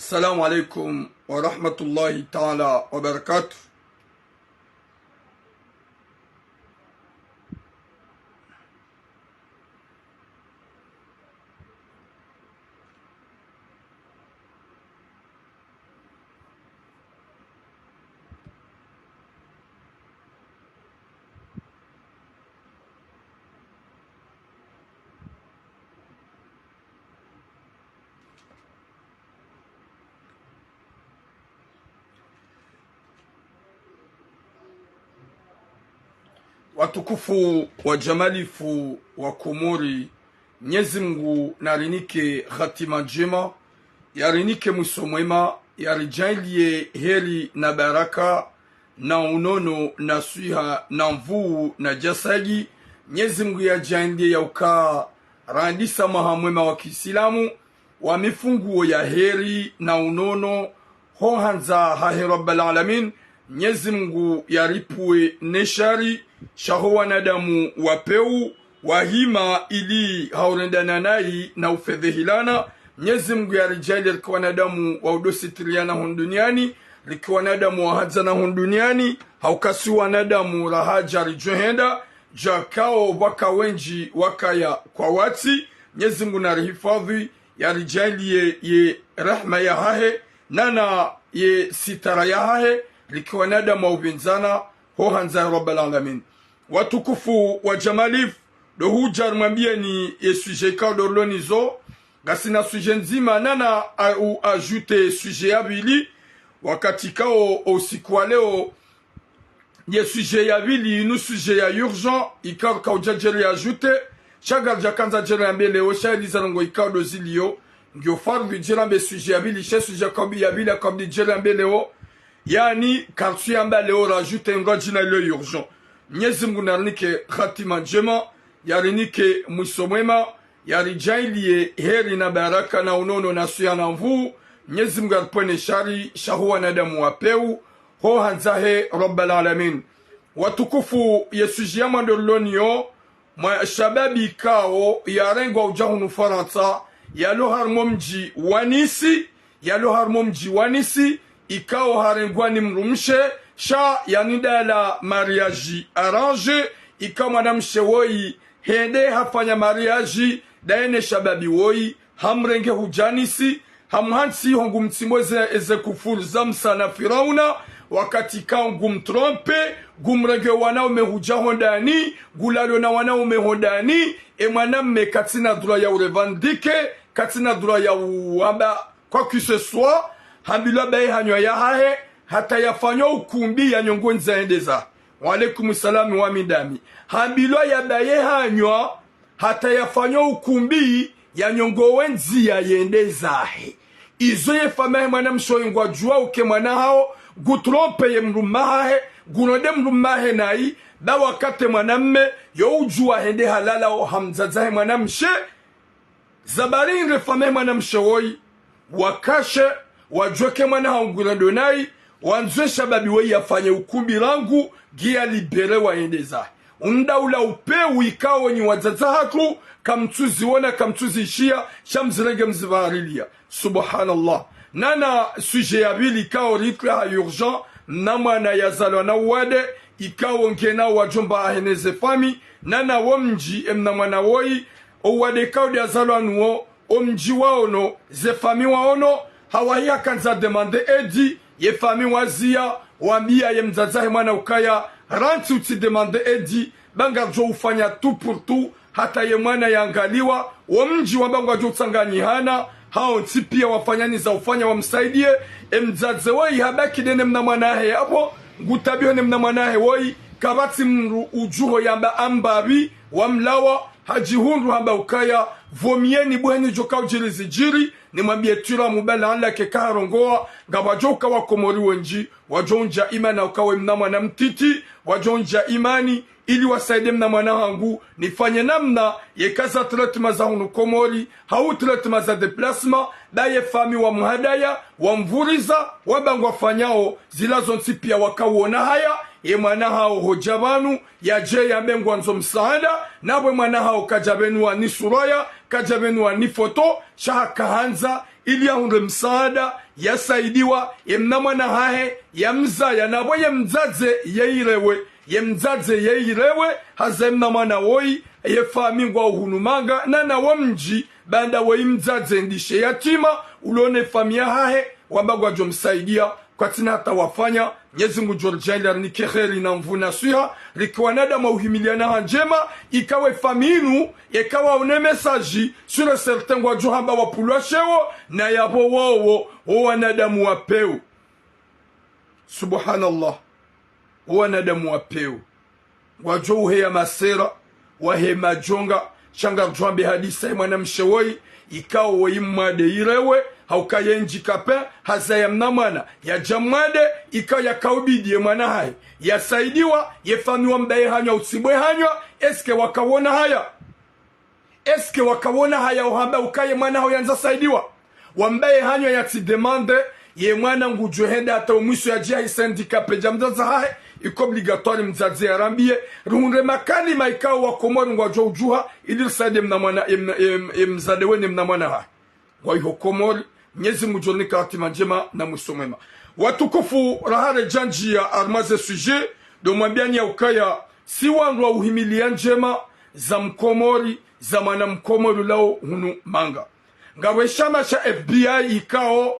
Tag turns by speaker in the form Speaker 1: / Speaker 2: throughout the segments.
Speaker 1: السلام عليكم ورحمة الله تعالى وبركاته. Watukufu wa jamalifu wa Komori, Mwenyezi Mungu narinike hatima njema, yarinike mwisho mwema, yarijalie heri na baraka na unono na swiha na mvuu na jasagi. Mwenyezi Mungu yajalie yauka randisa mahamwema wa Kiislamu wa mifunguo ya heri na unono hohanza hahe Rabbal Alamin. Mwenyezi Mungu yaripue neshari shaho wanadamu wapeu wahima ili haurendana nai na ufedhehilana. Mwenyezi Mungu yarijali riki wanadamu wa udositiriana hunduniani, riki wanadamu wa hadza na hunduniani, haukasi wanadamu rahaja rijohenda jakao waka wenji wakaya kwa wati. Mwenyezi Mungu narihifadhi yarijali ye rahma ya hahe nana ye sitara ya hahe riki wanadamu wa ubinzana hohanza Rabbal Alamin. Watukufu wa jamalif do hujar mwambie ni suje kao lonizo gasina suje nzima nana au ajute suje abili wakati kao usiku wa leo ye suje ya bili inu suje ya urgent ikao kao jajere ajute chagar jakanza jere ambele o shali zango ikao do zilio ngio fardu jere ambe suje ya bili she suje kambi ya bili kambi jere ambele o yani kartu ambele o rajute ngojina le urgent. Mwenyezi Mungu narinike hatima njema, yarinike mwisho mwema, yarijalie heri na baraka na unono na suya na mvuu. Mwenyezi Mungu aripone shari shahu wanadamu wapeu ho hanzahe Rabbal Alamin. Watukufu yesujiyama ndolonio shababi kao yarengwa ujahunu Faransa yalo harmo mji wanisi ikao harengwa ni mrumshe sha yanida la mariage arrange ika madam shewoi hende hafanya mariage daene shababi woi hamrenge hujanisi hamhansi hongu mtimoze eze kufuru zamsa na Firauna wakati ka ngumtrompe gumrenge wanaume hujahondani gulalo na wanaume hondani mwanamme katina dura ya urevandike katina dura ya uamba kwa que ce soit hambila bae hanywa ya hahe hata yafanywa ukumbi ya nyongo nzaendeza. Wa alaikum salam wa midami. Hambilo ya baye hanywa hata yafanywa ukumbi ya nyongo wenzi ya yendeza. Izo ye famahe mwana mshoingwa jua uke mwana hao gutrompe ye mrumahe gunode mrumahe nai ba wakate mwana mme yo ujua hende halala o hamzazahe mwana mshe zabari inre famahe mwana mshewoi wakashe wajweke mwana hao ngurandonai wanzwe shababi we yafanye ukumbi rangu gia libere waendeza. Undaula upeu ikawo ni wazaza haku kamtuzi wona kamtuzi ishia shamzirenge mzivarilia. Subhanallah. Nana suje ya bili ikawo rikla ha urgent namana yazalo na wade ikawo nkena wajomba aheneze fami nana womji emnamana woi owade ikawo yazalo anuo omji waono ze fami waono hawahia kanza demande edi ye fami wazia wambia ye mzazahe mwana ukaya ranti uti demande edi bangarjo ufanya tu pour tout hata ye mwana yangaliwa wamji wabangajo utsanganyihana hao ntipia wafanyani za ufanya wamsaidie mzaze woi habaki dene mna mwanahe hapo ngutabio ne mna mwanahe woi kabati mru ujuho yamba ambabi wamlawa hajihundu hamba ukaya vomieni bweni joka ujirizi jiri ni mwambie tura mubala ala ke karongoa gabajoka wa Komori wenji wajonja imani ukawe mnamwa na mtiti wajonja imani ili wasaide mnamwa na hangu nifanye namna yekaza tretma za hunu Komori hau tretma za deplasma da ye fami wa muhadaya wa mvuriza wabangwa fanyao zilazo ntipia wakawona haya ye mwana hao hojabanu ya je ya mbengwa nzo msaada nabwe mwana hao kajabenu wa nisuraya kajabenu wa nifoto shaha kahanza ili yaunde msaada yasaidiwa yemnamwana hahe yamzaya nabo yemzaze yeirewe haza yemnamwana woyi yefamingwa uhunumanga na nawo mji banda weimzaze ndishe yatima ulone famia hahe wambagwa jomsaidia kwa tina hata wafanya Mwenyezi Mungu jorjali ni keheri na mvuna suha rikiwa nadama uhimiliana hanjema ikawe faminu ikawa une mesaji sur certain wa johamba wa pulwashewo na yabo wowo wanadamu wapeu subhanallah wanadamu wapeu wajo ya masera wahe majonga shanga jwambe hadisa ya mwanamshewoi ikawa waimade irewe haukaye njikape haza ya mnamwana ya jamwade ikawa ya kaubidi ya mwana hai ya saidiwa ya famiwa mbaye hanywa usibwe hanywa eske wakawona haya uhamba ukaye mwana hao yanza saidiwa wambaye hanywa ya ti demande ye mwana ngujuhenda hata umwiso ya jia hisendikape jamdaza hae iko obligatoire mzazi ya rambie ruhunre makani maikao wakomori ngwajwa ujuha ili saide mnamwana mzadewe ni mnamwana hae kwa hiyo komori Mwenyezi Mungu joni katima njema na musomema watukufu rahare janji ya armaze sujet do mwambiani ya ukaya si wandu wa uhimilia njema za mkomori za mana mkomori lao hunu manga ngaweshama sha FBI ikao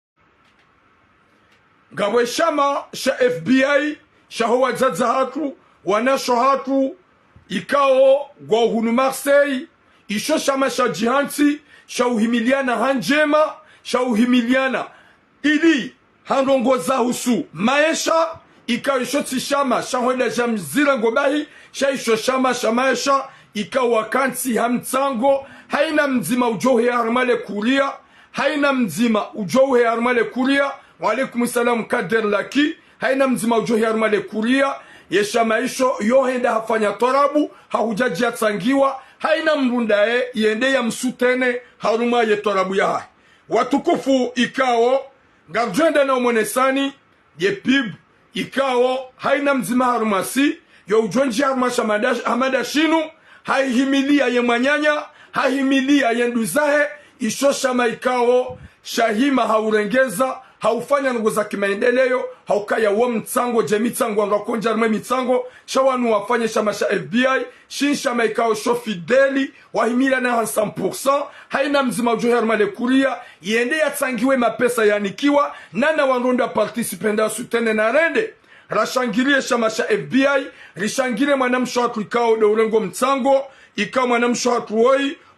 Speaker 1: ngaweshama sha FBI shahowa zaza hatu wanasho hatu ikao gwa hunu Marseille isho shama sha jihanti sha uhimiliana hanjema sha uhimiliana ili hanrongoza husu maesha ikaw isho tishama shahwenda jamzira ngobahi sha isho shama shamaesha ikaw wakanti hamtsango haina mzima ujohe armale kuria haina mzima ujohe armale kuria wa alaikum salam kader laki haina mzima ujohe armale kuria yesha maisho yohenda hafanya torabu hahujaji atsangiwa haina mrundae yende ya msutene haruma ye torabu ya hai watukufu ikao ngardwenda na umonesani ye pib ikao haina mzima harumasi yo ujonji harumasha hamada shinu haihimilia ye mwanyanya haihimilia ye nduzahe ishoshama ikao shahima haurengeza haufanya nguo za kimaendeleo haukaya wo mtsango je mitsango ngakonja rumwe mitsango shawanu wafanye shama sha FBI shinsha maikao sho fideli wahimila na 100% haina mzima ujohe armale kuria yende yatsangiwe mapesa yanikiwa nana wanronda participenda sutene na rende rashangilie shama sha FBI rishangile mwanamsho hatu ikao de urengo mtsango ikao mwanamsho hatu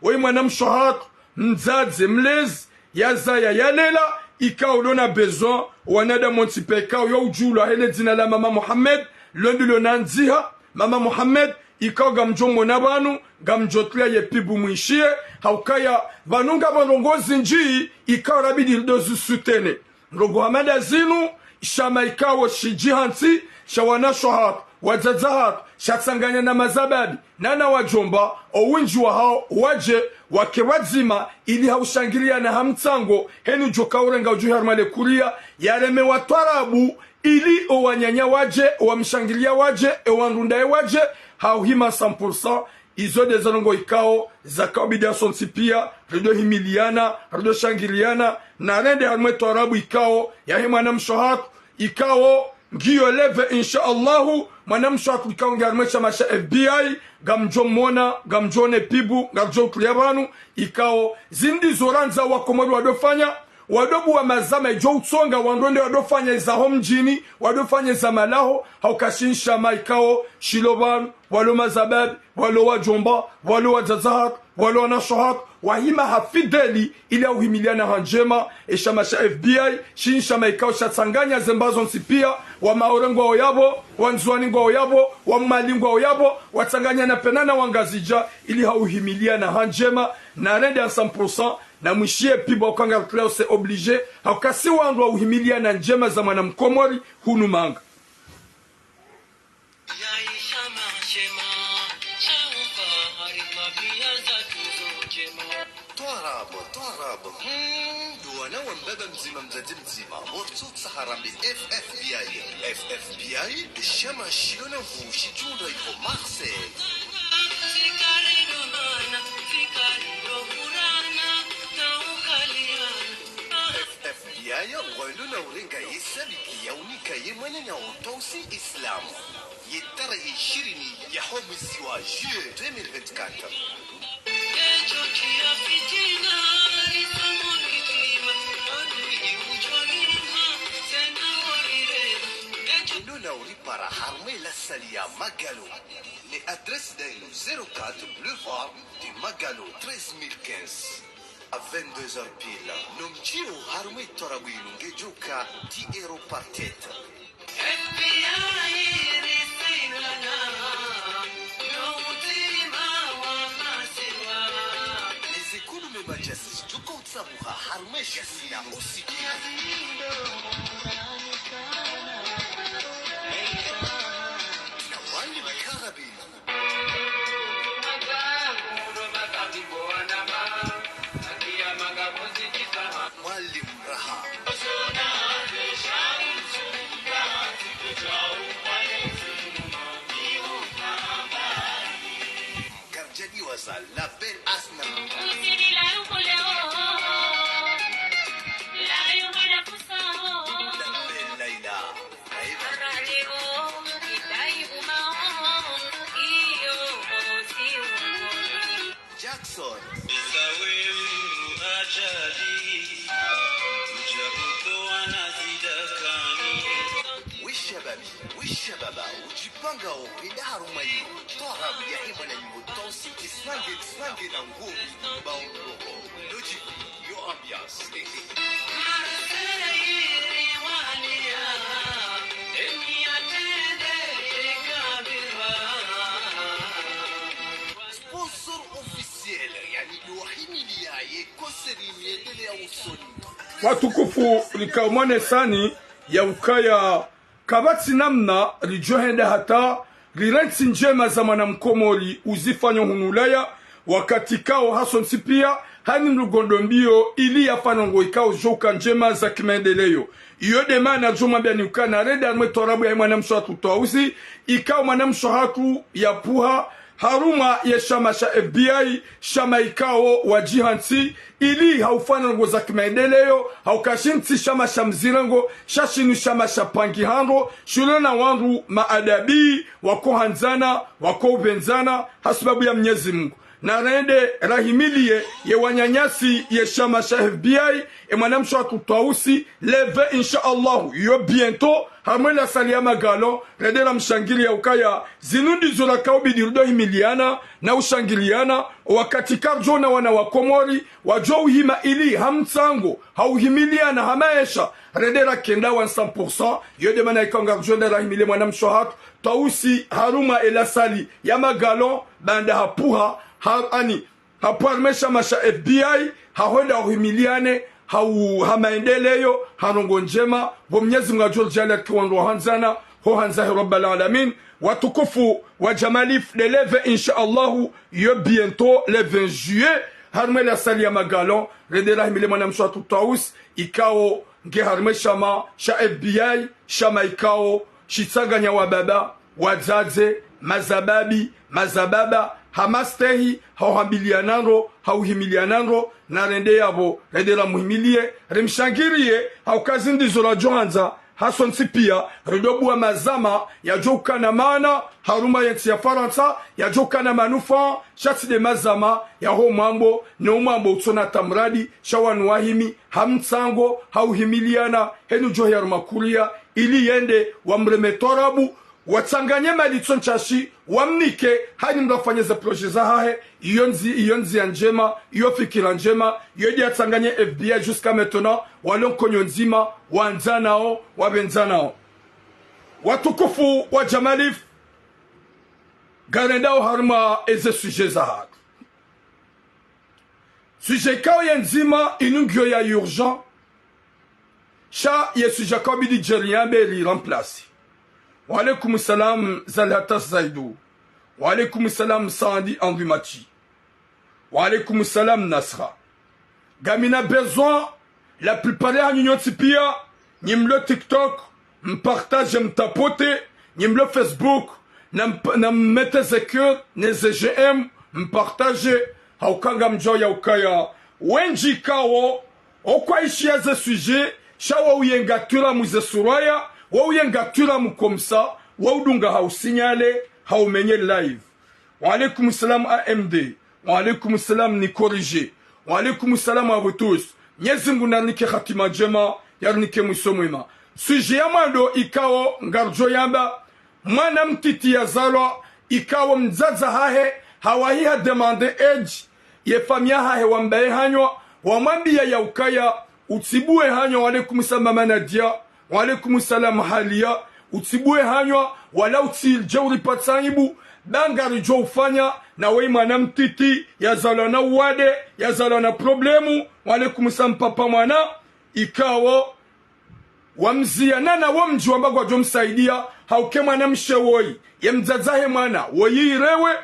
Speaker 1: woi mwanamsho hatu mzaze mlezi yazaya yalela ikao dona besoin wanada montipe ikao yo ujula hele dina la mama Mohamed londi lonanziha mama Mohamed ikao gamjongo na banu gamjotlia ye pibu mwishie haukaya banunga banongozi njii ikao rabidi dozu sutene nrogo hamada zinu shama ikao shijihansi shawanasho hatu wazazahat shatsanganya na mazabadi nana wajomba owinji wa hao waje wake wazima ili haushangiria na hamtsango henu joka urenga ujuhi harmale kuria yareme watwarabu ili owanyanya waje owamshangiria waje owanrundae waje hauhima 100% izo de zanongo ikao zakao bidia sonsipia rido himiliana rido shangiriana na rende harmwe twarabu ikao yahima na mshohat ikao ngiyo leve insha Allahu mwanamsho akukao ngarmesha masha FBI gamjomona gamjone pibu gamjo kuliyabanu ikao zindi zoranza wakomori wadofanya wadobu wa mazama ijo utsonga wandonde wadofanya za homjini wadofanya za malaho haukashinsha maikao shiloban walo mazabad walo wajomba walo wazazahat walo wanashohat wahima hafideli ili auhimiliana hanjema eshamasha FBI shinsha maikao shatsanganya zembazo nsipia wa maorengo oyabo wanzuaningo oyabo wa mmalingo oyabo watsanganya na penana wangazija ili hauhimiliana hanjema na rende ya 100% na mwishie pibo wakanga kleo se oblige haukasi wandu wa uhimiliana njema za mwana mkomori hunu manga
Speaker 2: Torabo. Duwana wambaba mzima mzadi mzima. Mortu tsaharambi FBI. FBI, shama shiona vushi junda iko Marseille. biaya wano na urenga yesabiki ya unika yemwana na utosi islamu yetara ishirini ya homisi wa juye 2024 para armer la salia Magalo. Les adresses d'Aïlo 04 Boulevard de Magalo 13015. À 22h pile, Nomchio armé Torabino Gejuka 10 euros par tête. Les économies majestes du compte Samoura armé Jassina aussi. La belle Asna. La belle Laila. Jackson. Wishababa, ujipanga upenda harumayo. Toha miyahima na yumotonsi kislange na ngumi baunroho. Logic, your ambiance. Sponsor officiel, yani luahimilia ye koseri miedele ya usoni.
Speaker 1: Watukufu likamwane sani ya ukaya kabati namna lijohenda hata lirensi njema za mwanamkomoli uzifanyo hunulaya wakati kao hasonsi pia hani mlugondo mbio ili yafanongo ikao joka njema za kimaendeleo. Iyo demana juma bia niukana reda anwe torabu ya mwanamsho hatu toausi ikao mwanamsho hatu ya puha haruma ya shama sha FBI shama ikao wajihansi ili haufanongo za kimaendeleo haukashinti shama sha mzirango shashinu shama sha pangihando shulona wandu maadabi wako hanzana wako ubenzana hasubabu ya Mwenyezi Mungu na rende rahimilie ye wanyanyasi ye shama sha FBI e mwanamsho atutausi leve insha Allah yo bientôt hamwela salia Magalo rende la mshangili ya ukaya zinundi zola kaubi dirudo himiliana na ushangiliana wakati karjona wana wakomori wajua uhima ili hamtsango hauhimiliana hamaesha rende la kenda 100% yo demana ikanga jona rahimilie mwanamsho hatu tausi haruma elasali ya Magalo banda hapuha hapuarmesha masha FBI hahwenda uhimiliane hamaendeleyo harongo njema bo Mwenyezi Mungu ajojale kiwando hanzana ho hanzahi rabbal alamin watukufu wa jamalif de leve insha Allah yo bientôt le 20 juillet harmela salia Magalo redela himile mwana mswa tutaus ikao nge harmesha ma sha FBI shama ikao shitsaganya wa baba wazaze mazababi mazababa hamastehi hauhambiliananro hauhimiliananro na rende yabo rende la muhimilie remshangirie haukazindi zola johanza hason sipia redobu wa mazama ya joka na mana haruma yensi ya Faransa ya joka na manufa shati de mazama ya ho mambo ne umambo utsona tamradi shawanu wahimi hamtsango hauhimiliana henu johe makuria ili yende wamremetorabu watsanganye malitson chashi wamnike hani mdafanyeza proje za hahe iyonzi ya njema iyo fikira njema yodi atsanganye FBI jusqu'à maintenant walonkonyo nzima wanzanao wabenzanao watukufu wa jamalif garendao harma eze suje za hatu suje kao ya nzima inungyo ya urgent sha ye suje kao bidi jeriambe li remplace wa alaikum salam Zalhatas Zaidou. Wa alaikum salam Sandi Andumati. Wa alaikum salam Nasra. Gamina besoin la plupart ya nyonyo tipia nyimlo TikTok mpartage mtapote nyimlo Facebook na mete zekur ne ZGM mpartage haukanga mjoya ukaya wenji kawo okwa ishi ya ze sujet sha wa uyengatura muze suraya wa uyengatura mukomsa wa udunga hausinyale haumenye live. Wa alaikum salam AMD, wa alaikum salam ni corrigé, wa alaikum salam à vous tous. Mwenyezi Mungu narnike khatima njema, yarnike mwisho mwema. Suje ya mando ikawo ngarjo yamba, mwana mtiti ya zalwa ikawo mzaza hahe hawahiha demande age ye famia hahe wambaye hanywa wamambia ya ukaya utibue hanywa. Wa alaikum salam Manadia, wa alaikum salam Halia, utibue hanywa wala util jawri patsaibu bangari jo ufanya na wei mwana mtiti ya zalwa na uwade ya zalwa na problemu. Wa alaikum salam papa mwana ikawo wamzia nana wamji wambagwa jomsaidia hauke mwana mshewoi ya mzazahe mwana woyirewe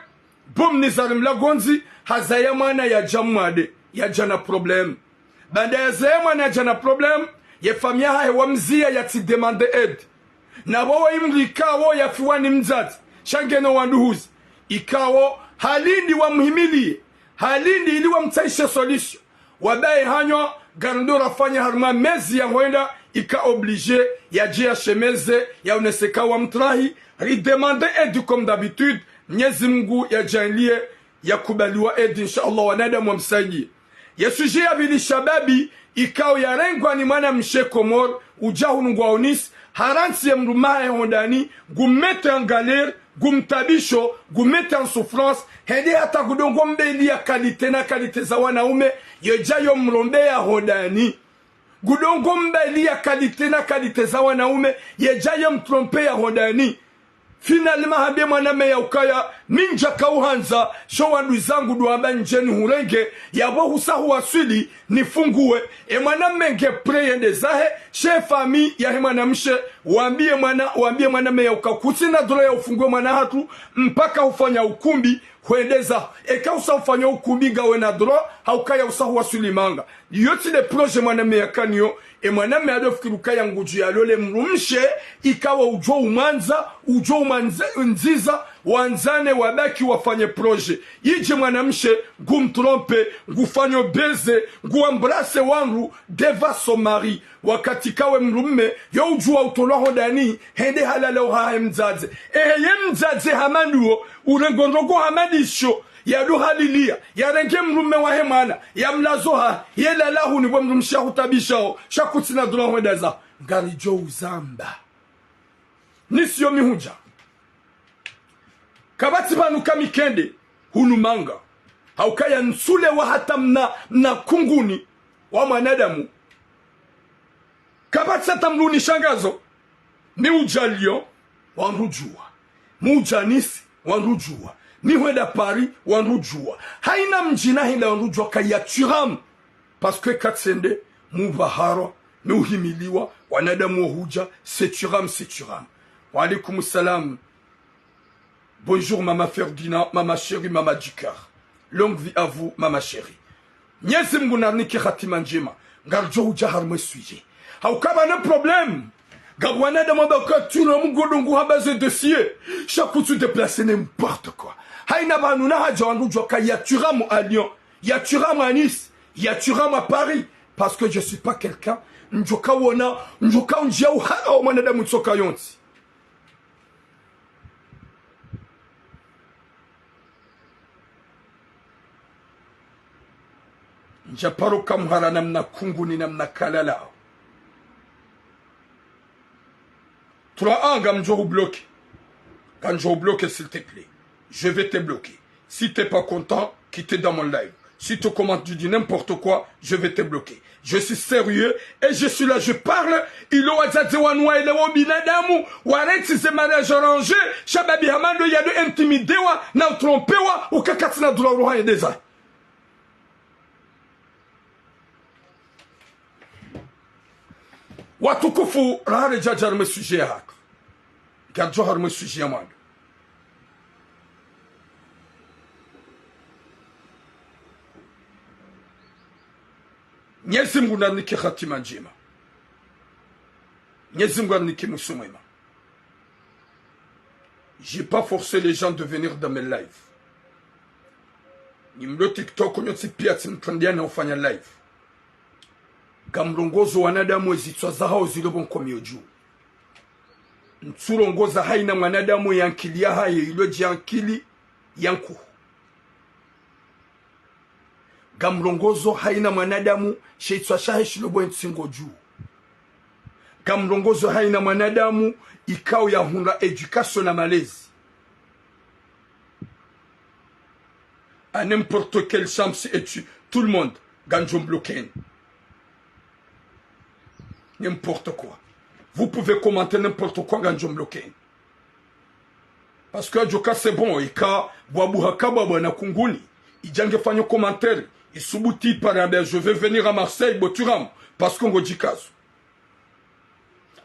Speaker 1: bom nizarim lagonzi hazaya mwana ya jamade ya jana problem banda ya zaya mwana ya jana problem ya famia hae wamzia ya ti demande aid na wawa imri ikawo ya fiwani mzazi shangeno wanduhuzi ikawo halindi wa mhimilie halindi ili wa mtaisha solution wabaye hanywa garandora fanya harma mezi ya huenda ika obligé ya jia shemeze ya uneseka wa mtrahi ridemande aide comme d'habitude. Mwenyezi Mungu ya janlie ya kubaliwa aide inshallah wanadamu wamsaidie. Ya suje ya bili shababi ikao ya rengwa ni mwana mshe komor ujahu nungwa onis haransi ya mrumahe hondani gumete en galère gumtabisho gumete en souffrance hende hata kudongo mbeli ya kalite na kalite za wanaume yejayo mrombe ya hondani gudongo mbeli ya kalite na kalite za wanaume yejayo mtrompe ya hondani. Finalement habe mwaname ya ukaya ninja kauhanza showandu zangu duamba njeni hurenge yabo husahu wasili nifungue mwaname nge preyende zahe she fami ya mwanamshe waambie mwaname ya ukakusi na dola ya ufungue mwana hatu mpaka ufanya ukumbi huendeza usa ufanya ukumbi gawe na dola haukaya usahu wasili manga yoti de proje mwaname ya kanyo mwaname adofikiruka ya nguju ya lole mrumshe ikawa ujo umanziza wanzane wabaki wafanye proje ije mwanamshe gumtrompe ngufanyo beze nguambrase wangu deva somari wakati kawe mrumme yo ujua utoloho dani hende halala uhahe mzaze ye mzaze hamanuo urengondrogo hamadisho ya duhalilia ya renge mrume wa hemana ya mlazoha ye lalahu ni bwe mrumsha hutabishao shakutina dula hwedeza ngari jo uzamba nisio mihuja kabati banu kamikende hunumanga haukaya nsule wa hata mna kunguni wa mwanadamu kabati sata mruni shangazo ni ujalio wanrujua mujanisi wanrujua ni huenda Paris wanrujua haina mjina hila wanrujua kaya turam parce que katsende mubaharo ni uhimiliwa wanadamu wahuja c'est turam. Wa alaikum salam. Bonjour Mama Ferdinand, Mama chérie, Mama Dukar. Longue vie à vous Mama chérie. Nyezi Mungu narniki khatima njema ngarjo huja harmwe suije haukaba na problem gabwana de mabaka tuno mgodongo habaze dossier chaque coup tu déplacer n'importe quoi haina banu na haja wandu joka ya turam à Lyon ya turam à Nice ya turam à Paris parce que je suis pas quelqu'un njoka wona njoka njia uhara wa mwanadamu tsoka yonti njaparo kamhara namna kunguni namna kalala Toi, anga mjou bloqué. Quand je bloque, s'il te plaît, je vais te bloquer. Si tu n'es pas content, quitte dans mon live. Si tu commentes, tu dis n'importe quoi, je vais te bloquer. Je suis sérieux et je suis là, je parle. Il a dit wanwa ile wobinadamu, wareti se mariage arrangé, shababi hamando ya de intimider wa na tromper wa ukakatina dula roha ya deza. Watukufu rahare jajar me sujet hak. Gadjo har me sujet amad. Nyezi Mungu niki khatima njema. Nyezi Mungu niki musumema. J'ai pas forcé les gens de venir dans mes lives. Nimlo TikTok onyo si pia timtrandia na ufanya live. gamrongozo wanadamu ezitwa zahao zilobon komio juu ntsurongoza haina mwanadamu yankili ya haye iloji yankili yanku gamrongozo haina mwanadamu sheitwa shahe shilobo nsingo juu gamrongozo haina mwanadamu ikao ya hunda education na malezi à n'importe quelle chambre et tout le monde ganjom bloqué n'importe quoi. Vous pouvez commenter n'importe quoi ganjom bloqué. Parce que Djoka c'est bon, ika Boabou Hakaba na Kunguni, ijange fanyo commentaire, isubuti parabe, je vais venir à Marseille, Boturam, parce qu'on go jikazu.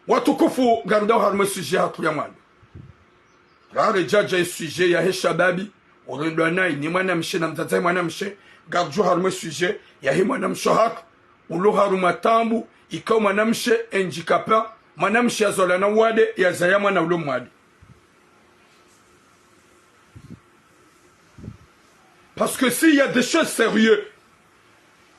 Speaker 1: Watukufu gardao harme sujet hatuyamani. Rare jaja sujet ya heshababi, orendo nai ni mwanamshe na mzazi mwanamshe, gardu harme sujet ya he mwanamshe hak, ulo haruma tambu, ika mwanamshe enjikapa, mwanamshe ya zolana wade ya zayama na ulo mwade. Parce que s'il y a des choses sérieuses,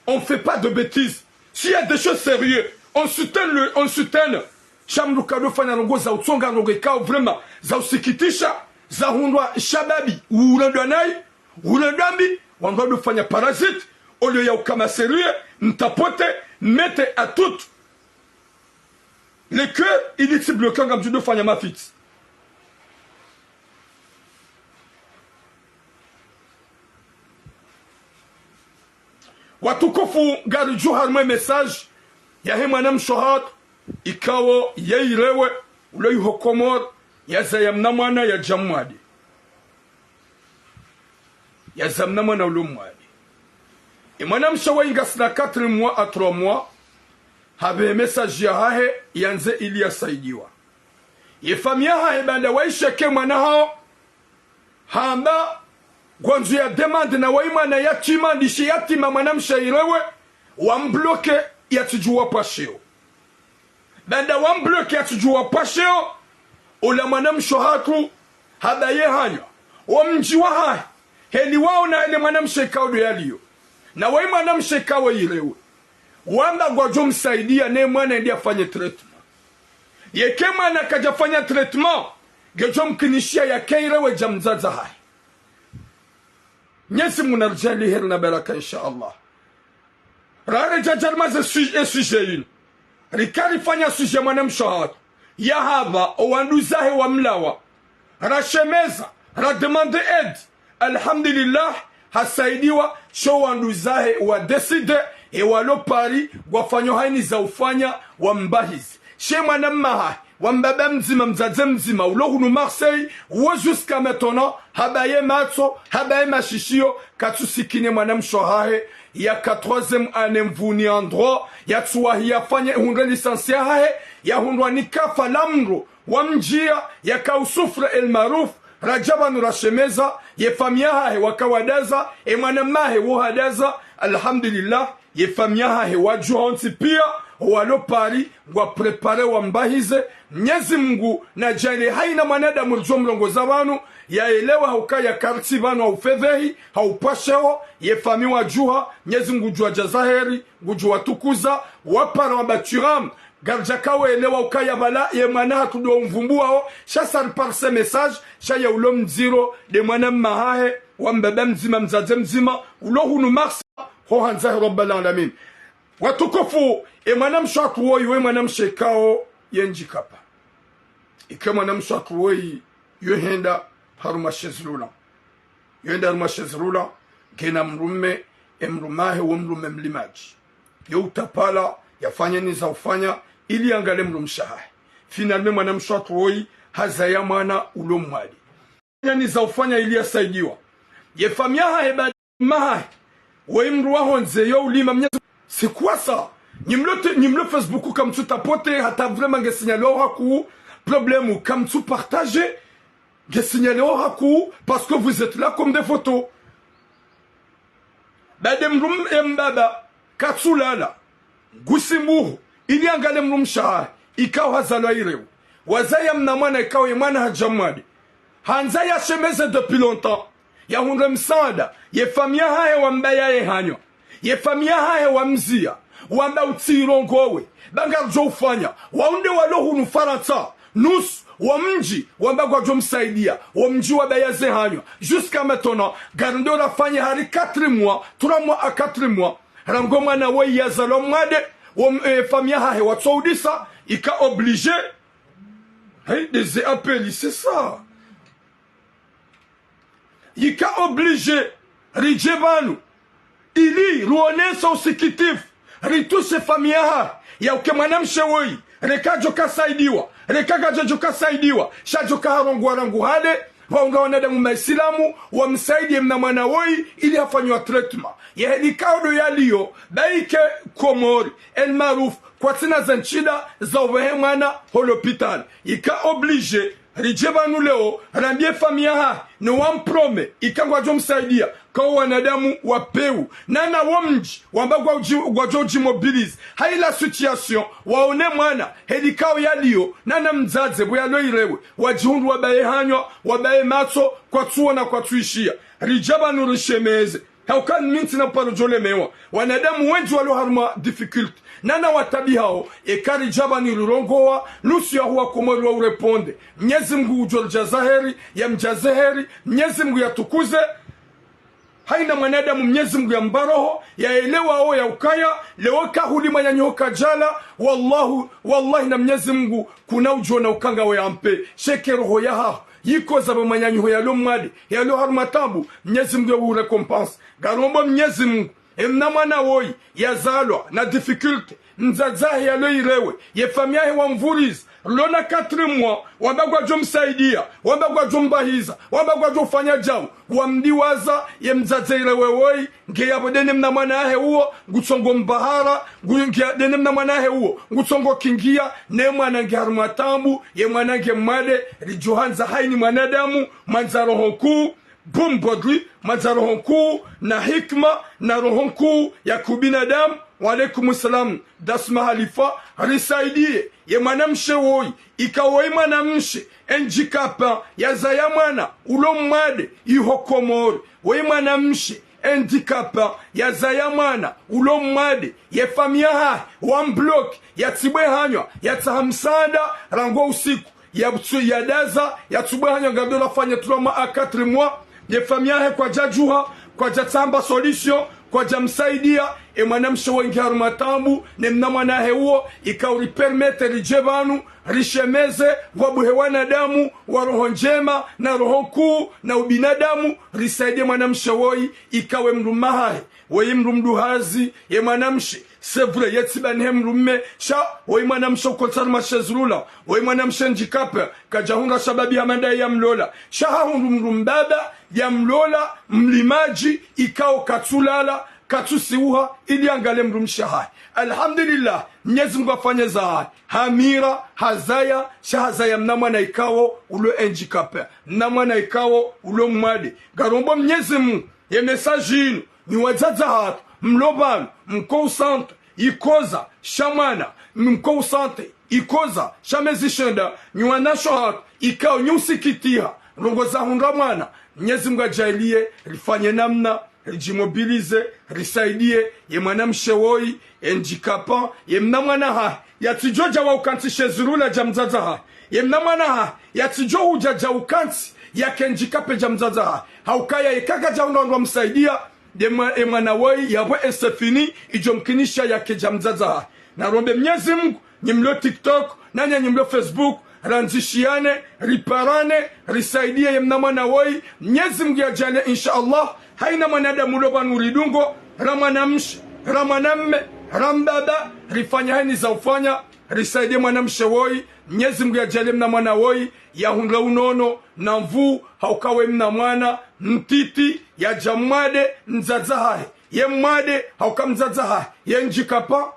Speaker 1: on ne fait pas de bêtises. S'il y a des choses sérieuses, on soutient. Shamrukado fanalongo za utsonga ngekao vraiment za usikitisha za hundwa shababi ulandambi wangado fanya parasite au lieu ya ukama sérieux ntapote mette à tout les cœurs il est bloqué comme tu dois fanya mafit. Watukufu gari juharme message ya hemanam shohat ikawo yeirewe ulo yuhokomor ya zayamna mwana ya jamwadi ya zamna mwana ulo mwadi imanam shawa ingasna 4 mois à 3 mois habe message ya hahe yanze ili yasaidiwa ye famia hahe banda waisheke mwana hao hamba gwanzu ya demande na waimana yatima ndishi yatima manam shairewe wambloke yatujua pasheo banda wambloke yatujua pasheo ula manam shohatu habaye hanya wamjiwa hai heli wao na ele manam shekaudo yaliyo na waimana mshekawe irewe wamba gwajo msaidia ne mwana ndi afanye treatment yeke mwana kajafanya treatment gejo mkinishia ya keirewe jamzaza hai nyesi munarjali her na baraka inshallah rare jajarmaze sujet yinu rikari fanya sujet mwana mshahat ya haba owanduzahe wa mlawa rashemeza rademande aide alhamdulillah hasaidiwa sho wanduzahe wa decide e walo pari wafanyo haini za ufanya wa mbahizi she mwana maha wa mbaba mzima mzaze mzima ulohunu Marseille uo jusqu'à maintenant habaye matso habaye mashishio katusikine mwana mshohahe ya 4e année mvuni en droit ya tsuwahi ya fanya hundre licencié hahe ya hundwa nikafa lamro wa mjia ya kausufra el maruf Rajabanu rashemeza ye famia hahe wakawadaza e mwanamahe wohadaza alhamdulillah ye famia hahe wajuhonsi pia walo pari wa prepare wa mbahize Mwenyezi Mungu na jane haina mwanadamu mlongoza wanu yaelewa haukaya karti wanu haufevehi haupasheo ye fami wa juha Mwenyezi Mungu jua jazaheri gujua tukuza wapara wa baturam garjakawe elewa ukaya bala ye mwana hatudo mvumbuao shasar par ce message shaya ulom mziro de mwana mahahe wa mbaba mzima mzaze mzima ulohunu marsa ho hanzahi rabbal alamin watukufu e mwana mshatu woi we mwana mshekao yenjikapa ike mwana mshatu woi yohenda haruma shezrula yohenda haruma shezrula gena mrume emrumahe wa mrume mlimaji yo utapala yafanya niza ufanya ili angale mrumshaha finalme mwana mshatu woi hazaya mwana ulo mwadi niza ufanya ili yasaidiwa ye famia hae maha woi mruwa honze yo ulima mnyezu c'est quoi ça nimlo Facebook comme tu tapote hata vraiment ge signaler haku problème ou comme tu partager ge signaler haku parce que vous êtes là comme des photos badem rum embaba katsulala gusimuru ili angale mrumsha ikaw hazalo irew wazaya mnamwana ikaw yemwana hajamwadi hanza ya shemeze depuis longtemps ya hundre msanda ye famia hae wambaya ye hanyo ye famia hae wamzia wamba utirongowe bangarjo ufanya waunde walohunu Faransa nusu wa mji wamba kwa jomsaidia wa mji wa bayaze hanywa jusqu'à maintenant garndo rafanya hari 4 mois 3 mois à 4 mois rango mwana wa yazalo mwade wa famia hahe wa Saudisa ika obligé des appels c'est ça ika obligé rijebanu ili ruonesa usikitif rituse famia ha ya ukemwanamshe woi rekajo kasaidiwa rekagajo kasaidiwa shajo kaharongwa rangu hade waunga wanadamu maislamu wamsaidie mna mwana woi ili afanywa treatment ya helikaudo yaliyo baike komori el maruf kwa tina zanchida za uvehe mwana holopital ika oblige rijebanu leo rambie famia ha ni wamprome ikangwa jomsaidia kwa wanadamu wapeu nana wamji wambagwa gwajoji mobilize haila situation waone mwana helikao yaliyo nana mzaze buyalo irewe wajihundu wabaye hanywa wabaye mato kwa tuwa na kwa tuishia rijabanu rishemeze haukani minti na parojole mewa wanadamu wenji walo haruma difficulty nana watabi hao ekari jabani rurongowa nusu ya huwa komori wa ureponde Mwenyezi Mungu ujolja zaheri ya mjazeheri Mwenyezi Mungu ya tukuze haina mwanadamu Mwenyezi Mungu ya mbaroho ya elewa o ya ukaya leweka hulima ya nyoka jala wallahi na Mwenyezi Mungu kuna ujona ukanga wa yampe sheke roho ya hao yiko zaba manyanyo ya lo mwadi ya lo harmatabu Mwenyezi Mungu ya urecompense garombo Mwenyezi Mungu emna mwana woi ya zalwa na difficulty nzazahe ya lo irewe ye famia he wa mvurizi lona 4 mois wambagwa jomsaidia wambagwa jombahiza wambagwa jofanya jamu wamdiwaza ye mzazeire wewoi nge yabo dene mna mwanahe huo ngutsongo mbahara nge dene mna mwanahe huo ngutsongo kingia ne mwana nge harmatambu ye mwana nge made rijohanza haini mwanadamu manzaro honku bumbodri manzaro honku na hikma na rohonku ya kubinadamu wa alaikum salam dasma halifa risaidie ye mwanamshe woi ikawoi mwanamshe enjikapa ya zaya mwana ulo mwade ihokomori woi mwanamshe endikapa ya zaya mwana ulo mwade ye famia ha wamblok ya tibwe hanywa ya tahamsanda rango usiku ya daza ya tibwe hanywa gadola fanya 3 mois à 4 mois ye famia he kwa jajuha kwa jatamba solution kwa jamsaidia e mwanamshe wengi harumatambu ne mna mwanahe huo ikauri permete rijebanu rishemeze wabuhe wanadamu wa roho njema na roho kuu na ubinadamu risaidie mwanamshe woi ikawe mrumahahe wei mrumduhazi ye mwanamshe sevre yetsibane mrumme sha wei mwanamshe ukotsar mashezrula wei mwanamshe njikape kajahunga sababi ya mandai ya mlola sha hahundu mrumbaba ya mlola mlimaji ikao katulala katusiuha ili angale mrumshahai alhamdulillah Mwenyezi Mungu afanye za hamira hazaya shahazaya mnamwana ikawo ulo enjikape mnamwana ikawo ulo mwade garombo Mwenyezi Mungu ye message inu ni wazaza hatu mlobanu mko centre ikoza shamana mko centre ikoza shamezi shenda ni wanasho hatu ikao nyusikitia rongoza hundra mwana Mwenyezi Mungu ajalie rifanye namna rijimobilize risaidie ye mwanamshe woi enjikapa ye mnamwana ha yatijoja wa ukantishe zurula jamzaza ha ye mnamwana ha yatijo hujaja ukanti ya kenjikape jamzaza ha haukaya yekaka jaunondwa msaidia ye mwana woi yawe esefini ijomkinisha yake jamzaza ha na rombe Mwenyezi Mungu nyimlo TikTok nanya nyimlo Facebook ranzishiane riparane risaidie ye mnamwana woi Mwenyezi Mungu ajale inshallah haina mwanadamu loba nuridungo ramanamshe ramanamme rambaba rifanya hani za ufanya risaidie mwanamshe woi Mwenyezi Mungu ajalie mna mwana woi ya hunla unono na mvu haukawe mna mwana mtiti ya jamade mzazahahe ye mwade hauka mzazahahe ye njikapa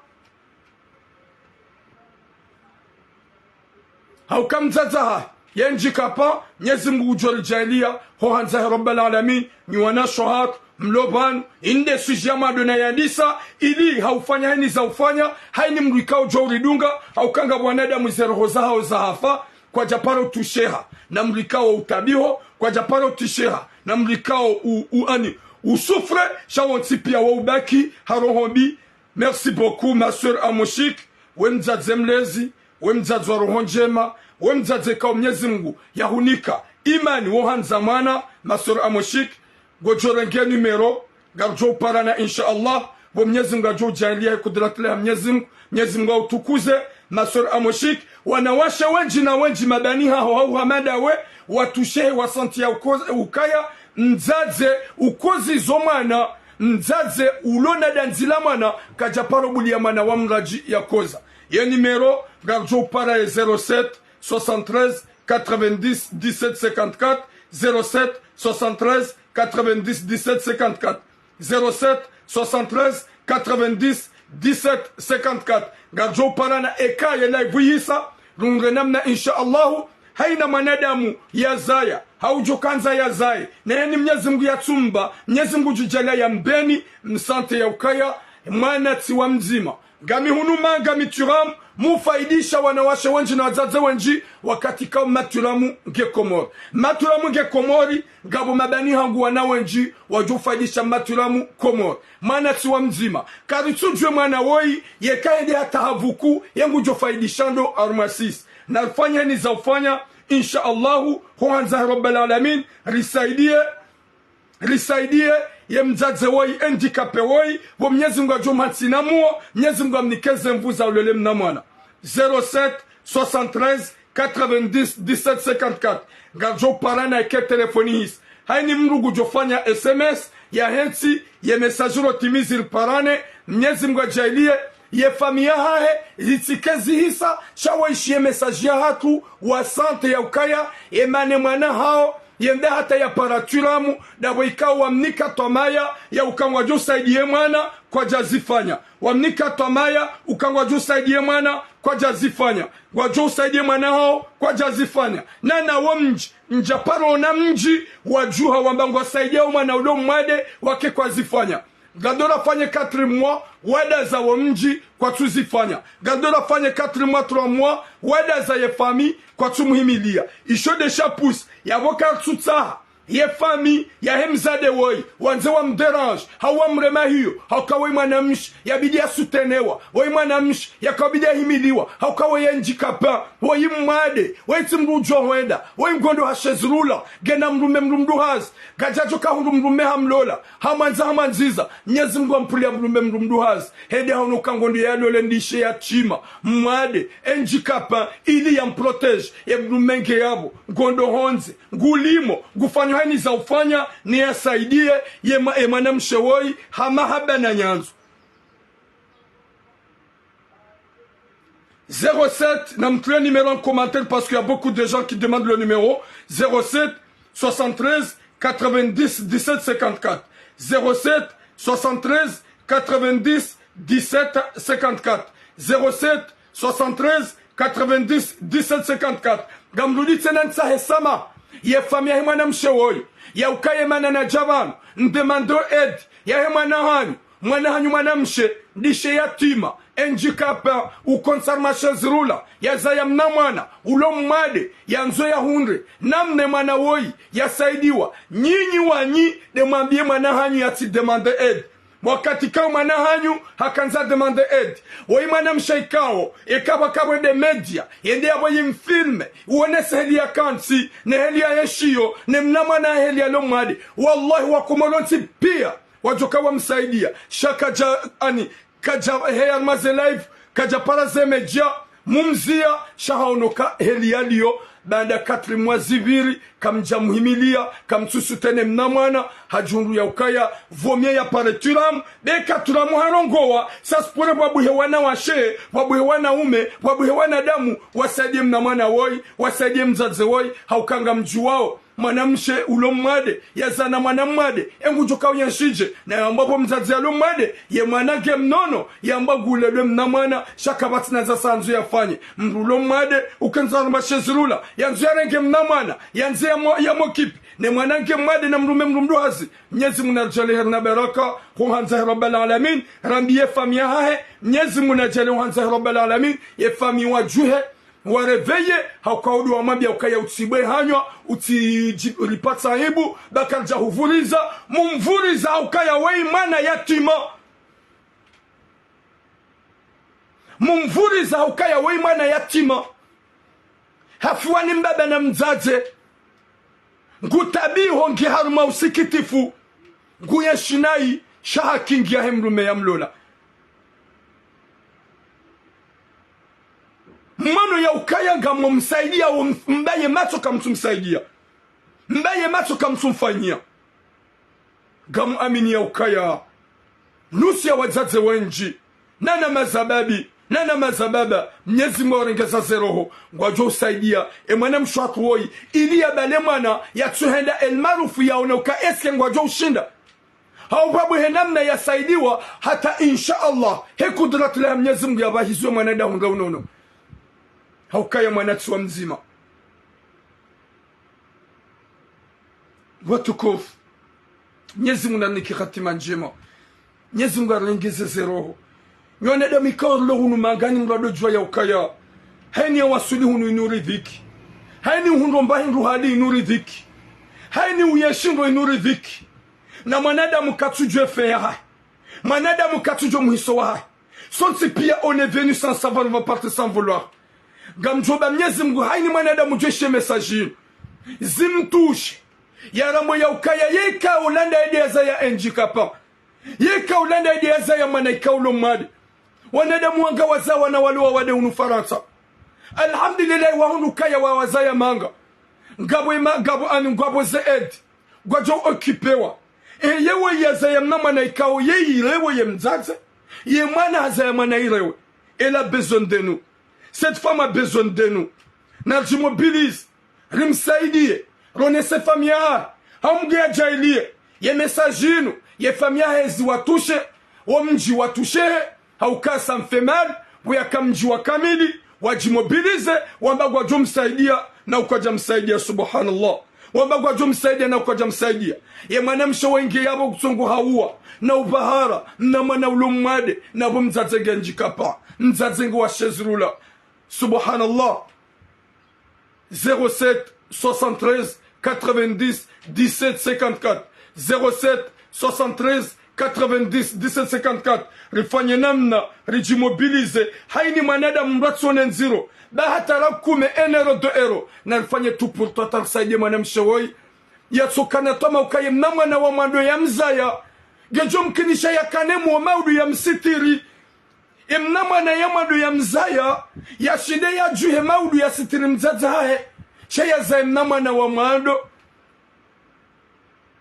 Speaker 1: hauka mzazahahe ye njikapa Mwenyezi Mungu ujolijalia ho hanzahe rabbal alamin ni wanasho hatu mlobanu inde sujama dona yadisa ili haufanya hani za ufanya haini mrikao jauridunga haukanga wanadamu zeroho zao za hafa kwa japaro tusheha na mrikao utabiho kwa japaro tusheha na mrikao uani usufre shawonti pia wa ubaki harohombi Merci beaucoup ma sœur Amoshik. We mzaze mlezi, we mzaze wa roho njema, we mzaze kwa Mwenyezi Mungu yahunika imani wohanza mwana ma sœur Amoshik. Gojorenge numero garjo parana insha Allah. Bo Mwenyezi Mungu ajo jalia kudratile ya Mwenyezi Mungu utukuze ma sœur Amoshik. Wanawasha wenji na wenji mabani hao hamada we watushe wasanti ya ukaya mzaze ukozi zomana mzaze ulona danzila mana kajaparo bulia mana wa mraji ya koza. Ye numero garjo para 07 73 90 17 54 07 73 90 17 54 07 73 90 17 54 garjo para na eka ya live hisa rungenamna insha Allahu. Haina manadamu ya zaya haujokanza ya zaya na yani Mwenyezi Mungu ya tumba Mwenyezi Mungu jujala ya mbeni msante ya ukaya mwana tiwa mzima gami hunuma gami turamu mufaidisha wanawashe wenji na wazaze wenji wakati kama maturamu nge komori gabo mabani hangu wana wenji wajufaidisha maturamu komori mwana tiwa mzima karitujwe mwana woi yekaende hata havuku yangu jofaidishando armasis na fanya ni za ufanya insha Allahu huanza rabbal alamin risaidie ye mzaze woi handicapé woi bo Mwenyezi Mungu ajomatsi namuo Mwenyezi Mungu amnikeze mvuza ulele mnamwana 07 73 90 17 54 gajo parana eke telefoni his haini mrugu jofanya SMS ya hensi ye messagero timizir parane Mwenyezi Mungu ajalie ye familia hahe zitikezi hisa shawaishie message ya hatu wa sante ya ukaya emane mwana hao yende hata ya paraturamu dabo ikawa wamnika tomaya ya ukangwa jo saidie mwana kwa jazifanya wamnika tomaya ukangwa jo saidie mwana kwa jazifanya wajo saidie mwana hao kwa jazifanya na wamji njaparo na mji wajuha wambangwa saidie mwana udo mwade wake kwa zifanya gadora fanye 4 mois wada za wamji kwa tuzifanya gadora fanye 4 mois 3 mois wada za ye famille kwa tumuhimilia isho de chapus ya voka tutsaha ye famille ya hemzade woi wanze wa mderange hawa mrema hiyo haukawe mwanamshi ya bidi asutenewa woi mwanamshi ya kabidi himiliwa haukawe handicapé woi mwade woi timrujo hoenda woi mgondo hashezrula gena mrume haz gajajo kahundu mrume hamlola hamanziza Mwenyezi Mungu ampulia mrume haz hede haunuka ngondo ya lole ndishe ya chima mwade handicapé ili ya mprotege ya mrume yabo ngondo honze ngulimo gufanywa hani za ufanya ni yasaidie ye mwanamshe woi hamahaba na nyanzo 07 n'amtue numéro en commentaire parce qu'il y a beaucoup de gens qui demandent le numéro 07 73 90 17 54 07 73 90 17 54 07 73 90 17 54 gamrudi tena hesama ye famia himana mshewoi ya ukaye mana na javan ndemando ed ya himana hanyu mwana mshe ndishe yatima handicapé ukonsarma shezrula ya zaya mna mwana ulo mwade ya nzo ya hundre namne mwana woi ya saidiwa nyinyi wanyi demambie mwana hanyu ya ti demande ed wakati kao mwana hanyu hakanza demande ed woi mwana mshaikao ekawa kabwe de media yende ya woyi mfilme uone seheli ya kansi ne heli ya yeshio ne mna mwana heli ya lomwade wallahi wakumolonti pia wajoka wa msaidia shaka kaja heya maze live kaja paraze media mumzia shahaonoka heli ya liyo baada 4 mois ziviri kamja muhimilia kamtusutene mnamwana hajundu ya ukaya vomie ya pareturam beka turamu harongowa saspure wabu hewana washe wabu hewana ume wabu hewana damu wasaidie mnamwana woi wasaidie mzaze woi haukanga mjuwao mwanamshe ulo mwade yazana mwanamwade engujoka uyanshije na yambapo mzazi alo mwade ye mwanake mnono yambagu ulelwe mnamwana shakabati na za sanzu yafanye mrulo mwade ukenzana mashezirula yanzu ya renge mnamwana yanzu ya mokipi ne mwanake mwade na mrume hazi Mwenyezi Mungu anajaliha na baraka huanza rabbal alamin rambiye famia hahe Mwenyezi Mungu anajaliha huanza rabbal alamin ye fami wajuhe wareveye haukaudu wa mabia ukaya utibwe hanywa utilipata hibu bakarja huvuriza mumvuriza ukaya wei mana yatima mumvuriza haukaya wei mwana yatima hafuani mbaba na mzaze ngutabiho ngiharuma usikitifu nguyeshinai shaha kingi ya hemrume ya mlola mano ya ukaya ngamo msaidia mbaye macho kamsumsaidia mbaye macho kamsumfanyia gamu amini ya ukaya nusi ya wazaze wenji nana mazababa Mwenyezi Mungu arengeza zeroho ngwajo usaidia mwana mshwatu woi ili ya bale mwana ya tuhenda elmarufu ya unoka eske ngwajo ushinda hau babu henamna ya saidiwa hata insha Allah he kudratu la Mwenyezi Mungu ya bahizwe mwana da hunga unono hau kaya mwana tuwa mzima watukufu Mwenyezi Mungu naniki khatima njema Mwenyezi Mungu arengeze zeroho nyone da mikao lo hunu mangani mrado jua ya ukaya haini ya wasuli hunu inuri dhiki haini hunu mbahi ruhadi inuri dhiki haini uyeshindo inuri dhiki na mwanadamu katujwe fea hai mwanadamu katujwe muhiso wa hai sonsi pia on est venu sans savoir on va partir sans vouloir gamjoba Mwenyezi Mungu haini mwanadamu jeshe message zimtushe ya rambo ya ukaya yeka ulanda edeza ya enjikapa yeka ulanda edeza ya manaika ulomadi wanadamu wanga wazawa na waliwa wade unufaransa alhamdulillah wa hunu kaya wa wazaya manga ngabo ze ed gwajo okipewa yewe yazaya mnamana ikao irewe ye mzaze ye mwana hazaya mwana irewe elle a besoin de nous cette femme a besoin de nous narji mobilise rimsaidie ronese familia hamgia jailie ye messaginu ye familia hezi watushe omji watushe haukasa mfemali wuyaka mji wa kamili wajimobilize wambagwa jumsaidia na ukaja msaidia subhanallah wambagwa jumsaidia na ukaja msaidia ye mwanamsho wengi yabo kutungu haua na ubahara na mwana ulumade na bumzatege njikapa mzazengu wa shezrula subhanallah 07 73 90 17 54 07 73 90 1754 rifanye namna rijimobilize haini mwanadamu mratsone nziro ba hata rakume 1 euro 2 euro na rifanye tu pour toi tarsaidie mwanamshewoi yatsokana toma ukaye mnamwana wa mwando ya mzaya gejo mkinisha ya kanemu wa maudu ya msitiri mnamwana ya mwando ya mzaya ya shide ya juhe maudu ya sitiri mzaza hae shaya za mnamwana wa mwando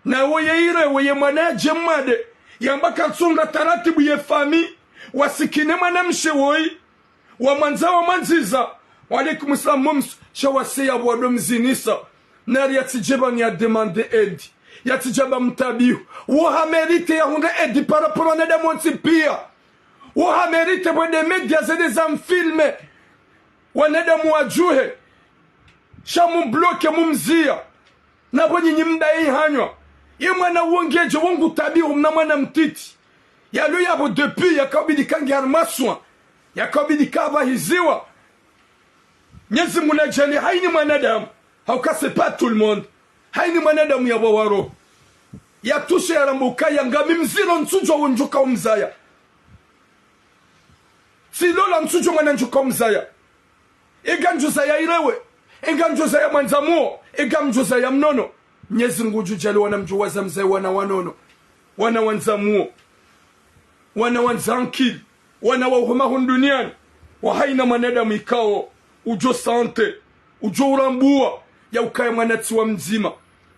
Speaker 1: na woye ire woye mwana jemade yambaka tsunga taratibu ye fami wasikine mwanamshe woi wa manza wa manziza wa alaikum salam mums shawasiya wado mzinisa nari yatijeba ni ya demande aide yatijeba mtabihu wa merite ya hunde aide par rapport à nada monti pia wa merite pour des médias et des hommes filmés wa nada muajuhe shamu bloke mumzia na bonyi nyimdai hanywa ye mwana wongeje wongu tabihu mna mwana mtiti ya lo yabo depuis yakabidi kangi armaswa yakabidi kaba hiziwa Mwenyezi Mungu ajali haini mwanadamu haukase pas tout le monde haini mwanadamu ya bawaro ya tushe ya rambuka ya ngami mzilo nsujo wonjuka umzaya silola nsujo mwana njuka umzaya eganjuza ya irewe eganjuza ya mwanzamuo eganjuza ya mnono Mwenyezi Mungu jujali wanamjuwaza mzee wana wanono wana wanzamuo wana wanzankili wana wahuma duniani wa haina mwanadamu ikao ujo sante ujo urambua ya ukaya mwanati wa mzima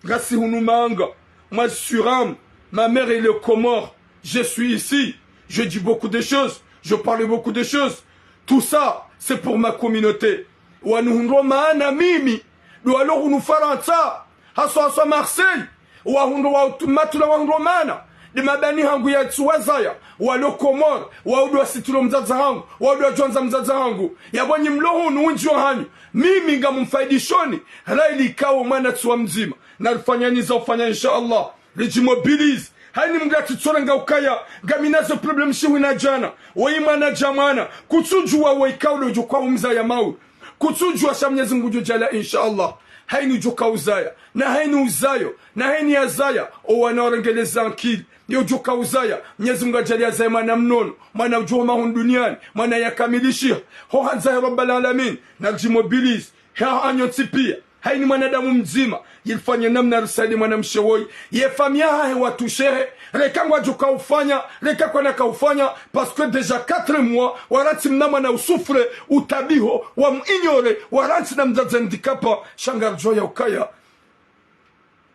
Speaker 1: gasi hunumanga moi suram ma mère est le Comore je suis ici je dis beaucoup de choses je parle beaucoup de choses tout ça c'est pour ma communauté wanuhundro maana mimi dualo hunufaransa haswa Marseille wa hundo wa matula wa Romana de mabani hangu ya tuwazaya wa lo Comore wa udo situlo mzaza hangu wa udo jonza mzaza hangu yabonyi mloho nuunjwa hanyu mimi ngamumfaidishoni raili kawo mwana tuwa mzima na rifanyaniza ufanya inshallah rijimobilize haini mgati tsorenga ukaya gaminazo problem shiwi na jana waimana jamana kutsujua waikaulo jukwa umza ya mau kutsujua shamnyezi ngujo jala inshallah haini joka uzaya na haini uzayo na haini azaya o wanaorengeleza nkili yo joka uzaya Mwenyezi Mungu ajalia zaya mwana mnono mwana ujoma hun duniani mwana yakamilishia ho hanza rabbal alamin na jimobilize ha anyotsi pia haini mwanadamu mzima yilifanya namna risali mwanamshewoi ye famia hae watushehe reka ngwaju kaufanya reka kwana kaufanya parce que déjà 4 mois waranti mnama na usufre utabiho wa m'ignore waranti na mzazi handicapa shangarjo ya ukaya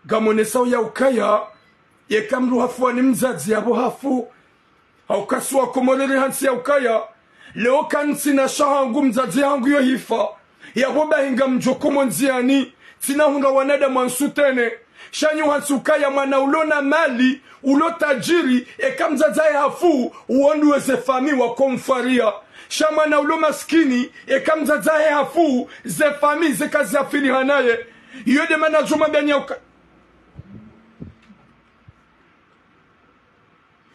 Speaker 1: gamonesa ya ukaya ye kamru hafu ni mzazi yabo hafu haukaswa komorere hansi ya ukaya leo kansi na shahangu mzazi yangu yo hifa yagoba hinga mjokomo nziani tina hunga wanada mwansutene shanyu hansukaya mwana ulona mali ulo tajiri ekamzazae hafu uondu weze fami wakomfaria shamana ulo maskini ekamzazae hafu ze fami ze kazi afili hanaye yode mana juma benya uka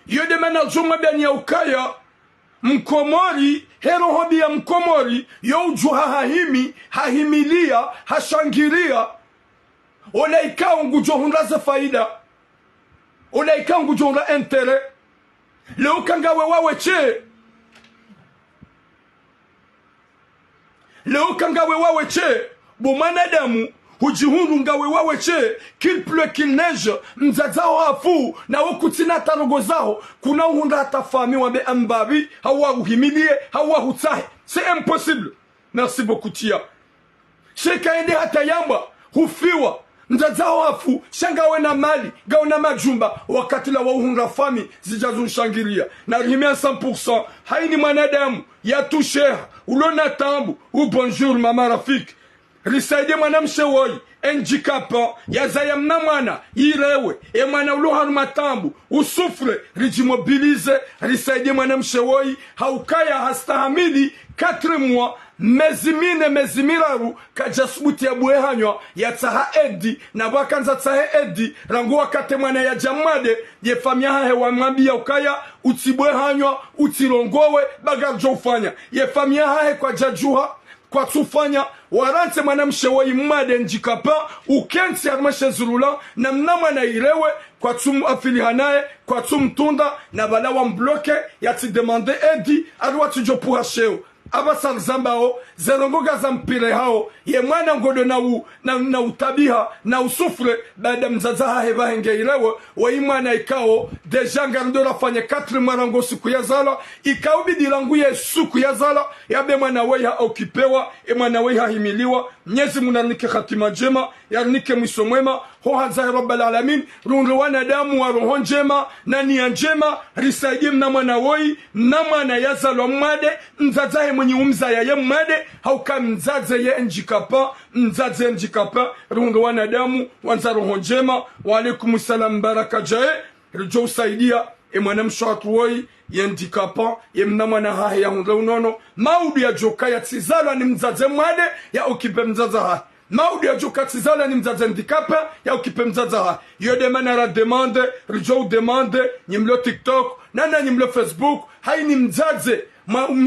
Speaker 1: yode mana juma benya ukaya mkomori hero hobi ya mkomori yo ujuha hahimi hahimilia hashangiria ola ikao ngujo hunraze faida ola ikao ngujo hunra entere leo kangawe wawe che bo manadamu hujihundu ngawe wawe che qu'il pleut qu'il neige mzazao hafu na wokutina tarogo zao kuna uhunda hatafami wabe ambabi hawa uhimilie hawa hutahe c'est impossible. Merci beaucoup tia sheka ende hata yamba hufiwa mzazao hafu shangawe na mali gawe na majumba wakati la wauhunda fami zijazu shangiria na rimia 100% haini manadamu ya tusheha ulona tambu ou bonjour mama rafiki risaidie mwanamshe woi enjikapa ya zaya mna mwana irewe e mwana uloharu matambu usufre rijimobilize risaidie mwanamshe woi haukaya hastahamili 4 mois mezi miraru kajasubuti ya buhe hanywa ya taha edi na wakanza tahe edi rangu wakate mwana ya jamade ye famia hahe wa mwambi ya ukaya utibwe hanywa utirongowe bagarjo ufanya ye famia hahe kwa jajuha kwa tufanya warante mwanamshe woi mmade njikapa ukensi armashe zurula na mnama na irewe kwa tumu afilihanaye kwa tumtunda na balawa mbloke yati demande edi arwa tujopuha sheo abasar zambao zerongoga za mpire hao ye mwana ngodo na utabiha na usufre baada mzazaha heva henge ilewe wa imana ikao deja ngarndora fanye 4 mwarango siku ya zala ikao bidirangu ye suku ya zala yabe mwana weha okipewa mwana weha himiliwa Mwenyezi Mungu anike khatima jema yarnike mwiso mwema ho hanza rabbal alamin runru wanadamu wa roho njema na nia njema risaidie mna mwana woi na mwana yazalo mwade mzazahe mwenye umza ya ye mwade hauka mzaze ye njikapa runru wanadamu wanza roho njema wa alaikum salam baraka jae rijo usaidia mwana mshatu woi yendikapa yemna mwana hahe ya hunre unono maudu ya joka ya tizala ni mzaze mwade ya ukipe mzaza hahe maudu ya joka tizala ni mzaze ndikapa ya ukipe mzaza hahe yode manara demande rijo demande nyimlo TikTok nana nyimlo Facebook hai ni mzaze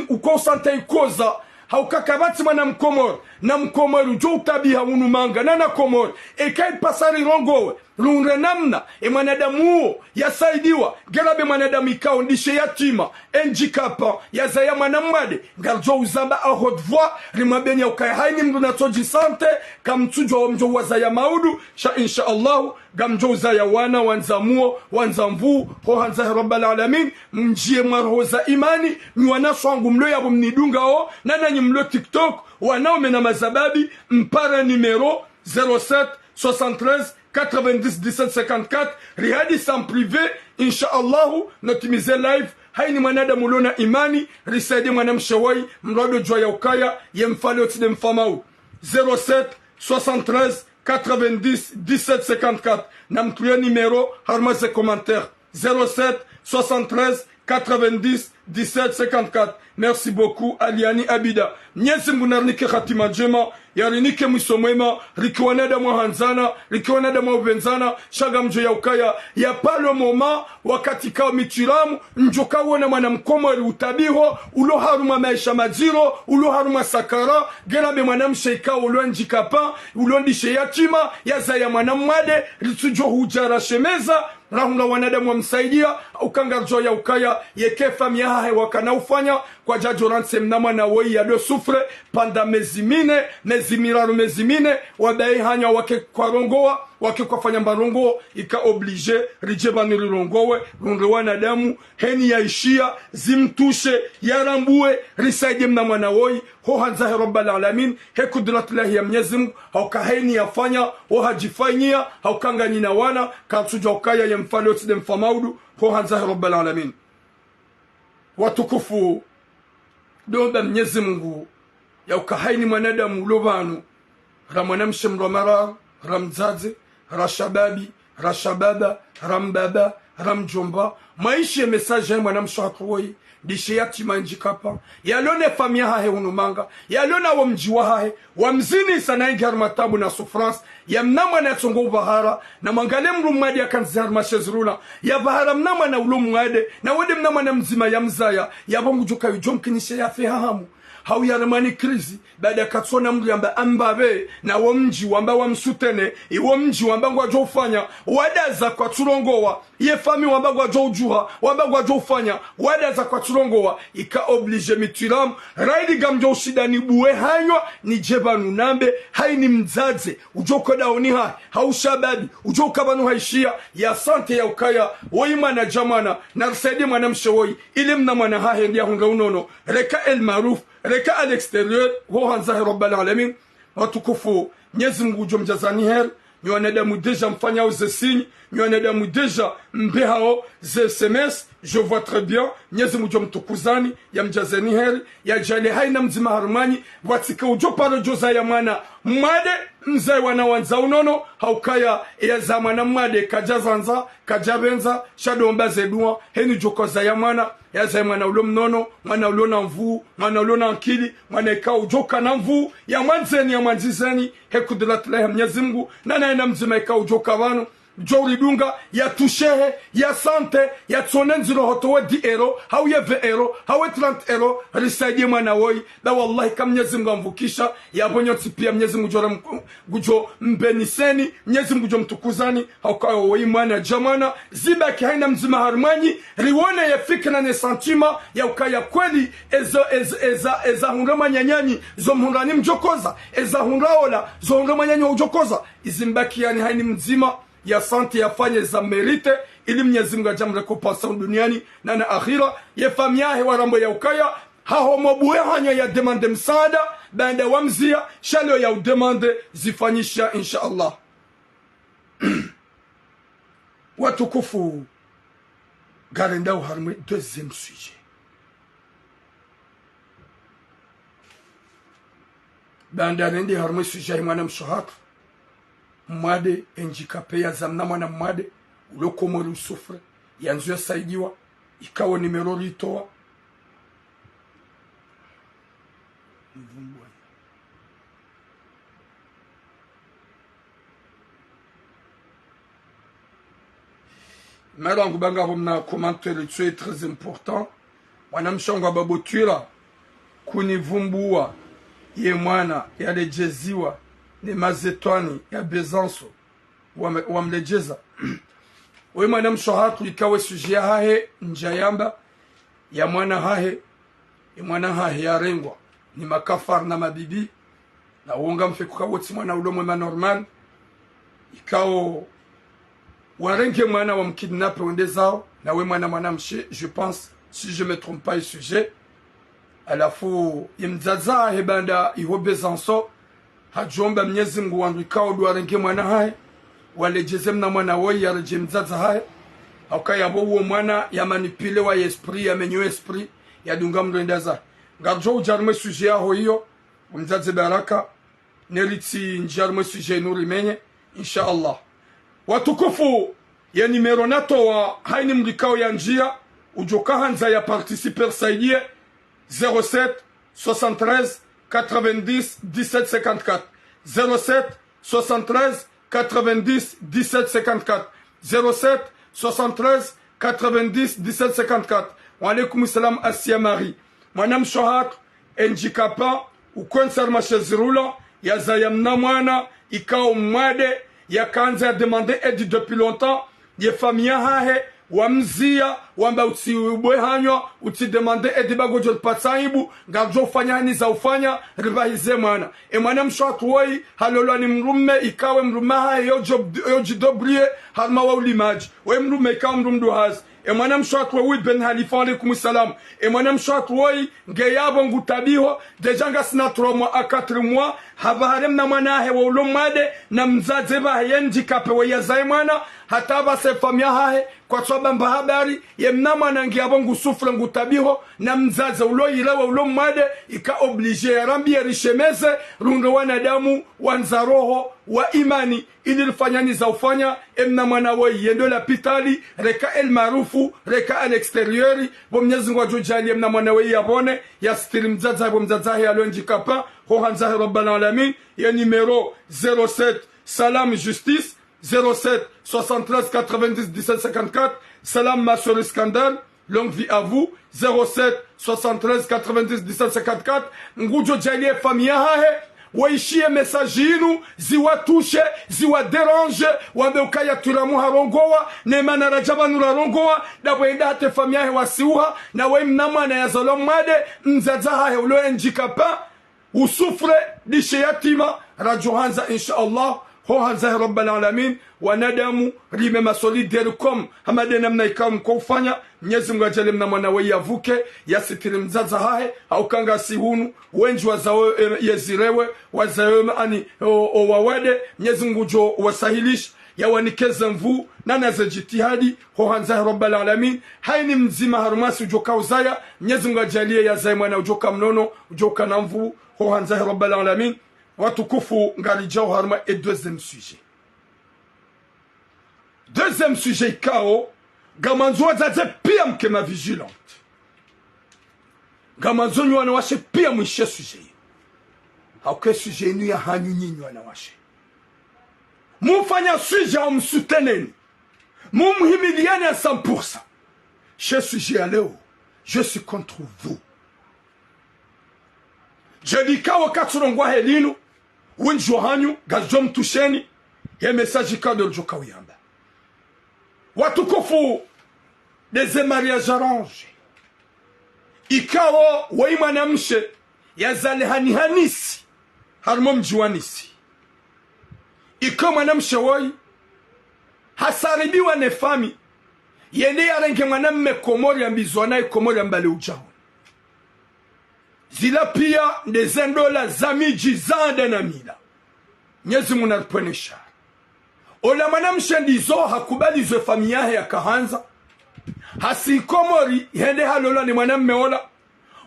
Speaker 1: ukosanta ikoza haukakabati mwana mkomor na mkomor ujo utabiha unumanga nana komor ekai pasari rongowe lunre namna mwanadamu yasaidiwa gerabe mwanadamu ikao ndishe yatima enjikapa yazaya mwanamwade ngarjo uzamba a haute voix rimabenya ukaya haini mdu natoji sante kamtujwa wa mjo wazaya maudu insha Allah gamjo uzaya wana wanzamuo wanzamvu ho hanza rabbal alamin mjie marhoza imani ni wanaswangu mlo yabo mnidungao nana nyimlo TikTok wanao mena mazababi mpara numero 07 73 90 17 54 rihadi sans privé inshallah notimize live haini mwanadamu lona imani risaidie mwanamshe woi mrado jwa ya ukaya yemfale otide mfamau 07 73 90 17 54 na mtuye numero harmaze commentaire 07 73 90 17 54. Merci beaucoup Aliani Abida. Mwenyezi Mungu narnike khatima njema, yarinike mwiso mwema, rikiwana da mwahanzana, rikiwana da mwavenzana, shaga mjo ya ukaya, ya palo moma, wakati kao mitiramu, njoka wana mwana mkomori utabiho, ulo haruma maisha majiro, ulo haruma sakara, gerabe mwana msheika ulo njikapa, ulo ndishe yatima, ya zaya mwana mwade, ritujo hujara shemeza, rahuna wanadamu wa msaidia, ukangarjo ya ukaya, yeke famia hahe wakana ufanya, kwa jajoranse mnama na woi ya do sufre, panda mezimine, mezimine, wabai hanya wake kwa rongoa, wake kwa fanya mbarongo, ika oblige, rijeba nilirongowe, runrewa na damu, heni ya ishia, zimtushe, yarambue, risaidie mnama na woi, ho hanzahe rabbal alamin, he kudratilahi ya mnyezimu, hauka heni ya fanya, ho hajifanyia, haukanga nina wana, katsuja ukaya ya mfali otide mfamaudu, ho hanzahe rabbal alamin. Watukufu, domba Mwenyezi Mungu ya ukahaini mwanadamu ulobanu ramwanamshe mromara ramzaze rashababi rashababa rambaba ramjomba maishi ya mesaje ya mwanamshe hakuwoi dishe yatima njikapa yalone famia hahe unumanga yalona wa mjiwa hahe wa mzini sana ingi harmatabu na sufrans ya mnama na tsongo bahara na mangale mrumadi ya kanzi harmashezruna ya bahara mnama na ulumwade na wade mnama na mzima ya mzaya ya bongu joka yujomkinishe ya fehamu hau ya ramani krizi baada ya katsona mri ambabe na wamji wamba wamsutene iwo mji wamba ngwa ufanya wadaza kwa turongowa ye fami wamba ngwa ujuha wamba ngwa ufanya wadaza kwa turongowa ika oblige mitiram raidi gamjo ushidani buwe hanywa ni jebanu nambe hai ni mzaze ujoko daoni hai hau shababi ujoka banu haishia ya sante ya ukaya woima na jamana na risaidi mwana mshewoi ili mna mwana hahe ndia hunga unono reka el maruf reka al exterior ho hanzahi rabbal alamin. Watukufu Mwenyezi Mungu jomjazani her ni wanadamu deja mfanya ze signe ni wanadamu deja mbehao ze SMS je vois très bien Mwenyezi Mungu jomtukuzani ya mjazani her ya jale haina mzima harmani watika ujoparo joza ya mwana mwade mzai wana wanza unono haukaya ya zamana mwade kajazanza kajabenza shadomba zedua heni jokoza ya mwana ya zai mwana ulo mnono mwana ulo na mvu mwana ulo na nkili mwana ika ujoka na mvu ya mwanzeni ya mwanzizeni hekudilatilahi Mwenyezi Mungu na ina mzima ika ujoka wanu jori dunga ya tushehe ya sante ya tsonenziro hotowe 10 euro hau ya 20 euro hau 30 euro risaidie mwana woi da wallahi kam Mwenyezi Mungu amvukisha ya bonyoti pia Mwenyezi Mungu jora gujo mbeniseni Mwenyezi Mungu jomtukuzani hau kwa woi mwana jamana zibaki haina mzima harmanyi riwone ya fikra ne sentima ya ukaya kweli eza hundama nyanyanyi zo mhundani mjokoza eza hundaola zo hundama nyanyi ujokoza izimbaki yani haini mzima ya sante yafanye za merite ili Mwenyezi Mungu ajamre kupasa duniani na na akhira ya famia he warambo ya ukaya haho mobuwe hanya ya demande msaada baada wamzia shalo ya demande zifanyisha insha Allah. Watukufu garenda uharme deuxième sujet baada nende harme sujet mwana mshohatu mwade enjikape ya zamna mwana mwade ulokomori usufre yanzu ya saidiwa ikawa nimero litoa mero angubanga homna commentaire tu est très important mwana mshongo babotwira kunivumbua ye mwana yalejeziwa ni mazetwani ya bezanso wamlejeza we mwana mshohatu ikawe sujia hahe njayamba ya mwana hahe ya rengwa ni makafar na mabibi na uonga mfekuka woti mwana ulo mwema normal ikao warenge mwana wa mkidnape wende zao na we mwana mshe je pense si je me trompe pas le sujet alafu imzaza hebanda iho bezanso hajomba Mwenyezi Mungu wandikao duarenge mwana hae walejeze mna mwana woi ya reje mzaza hae haukayabo uo mwana ya manipile wa esprit ya menyo esprit ya dunga mrendaza ngajo ujarme suje aho hiyo mzaze baraka neriti njarme suje nuri menye insha Allah. Watukufu ya nimero nato wa haini mlikao ya njia ujoka hanza ya participer saidie 07 73 90 17 54 07 73 90 17 54 07 73 90 17 54. Wa alaikum salam Asia Marie. Mwanam shohat enjikapa ukonsar mashezirula ya zayamna mwana ikao mwade ya kanza ya demande aide depuis longtemps ye famia hahe wamzia wamba utsiwe hanywa utidemande aide bagojo patsaibu ngajo fanya ni za ufanya ribahize mwana mwana mshatu woi halolo ni mrume ikawe mrume hahe yoji dobrie halma wa ulimaji we mrume ikawe mrumdu hazi mwana mshatu woi ben halifa alaikum salam mwana mshatu woi ngeyabo ngutabiho dejanga sina 3 mois à 4 mois habaharem na mwana hahe wa ulomade na mzaze ba yenji kape wa yazai mwana hata ba se famia hahe kwa sababu habari ye mnama na ngiyabo ngusufre ngutabiho na mzaze uloyilewa ulomade ika oblige ya rambi ya rishemeze rungo wanadamu wanzaroho wa imani ili lifanyani za ufanya mnama na woi yendo la pitali reka el marufu reka al exteriori bo mnyezi ngwa jali mnama na woi yabone ya stili mzaza bo mzaza ya lonji kapa ho hanza rabbal alamin ya numero 07 salam justice 07 73 90 17 54 salam ma soeur Scandale longue vie à vous 07 73 90 17 54 ngujo jalie famia hahe waishie message yinu ziwatushe ziwaderange wambe ukaya turamu harongowa nemana rajaba nurarongowa dabwenda hate famia he wasiuha na we mnamana ya zolomade mzaza hahe ulo enjikapa usufre dishe yatima rajohanza insha Allah ho hanza rabbal alamin wanadamu rime masolidaire hamade namna ikam kufanya Mwenyezi Mungu ajale mna mwana we yavuke yasitiri mzaza hahe au kanga sihunu wenji wazao yezirewe wazao ani o wawede Mwenyezi Mungu jo wasahilish yawanikeze mvu nana za jitihadi ho hanza rabbal alamin haini mzima harumasi ujoka uzaya Mwenyezi Mungu ajalie ya zai mwana ujoka mnono ujoka na mvu ho hanza rabbal alamin watukufu ngari jawharma et deuxième sujet. Deuxième sujet kao gamanzo zaze pia mkema vigilante. Gamanzo nyu anawashe pia mwishe sujet. Hauke sujet nu ya hanyu nyinyu anawashe. Mufanya sujet au msuteneni. Mumhimiliane à 100%. Chez sujet à leo, je suis contre vous. Je dis kao katsurongwa helinu. Wenjo hanyu gazom tusheni ya message kadro joka uyamba watukufu des mariages arrangés ikawa waimana mshe ya zale hanisi harmo mjiwanisi ikawa mwanamshe woi hasaribiwa ne fami yende yarenge mwanamme komori ya mbizwana komori ya mbale ujao zila pia $100 zamiji zande na mila Mwenyezi Mungu anaponesha ola mwanamshe ndizo hakubali zo familia ya kahanza hasikomori hende halola ni mwanamme ola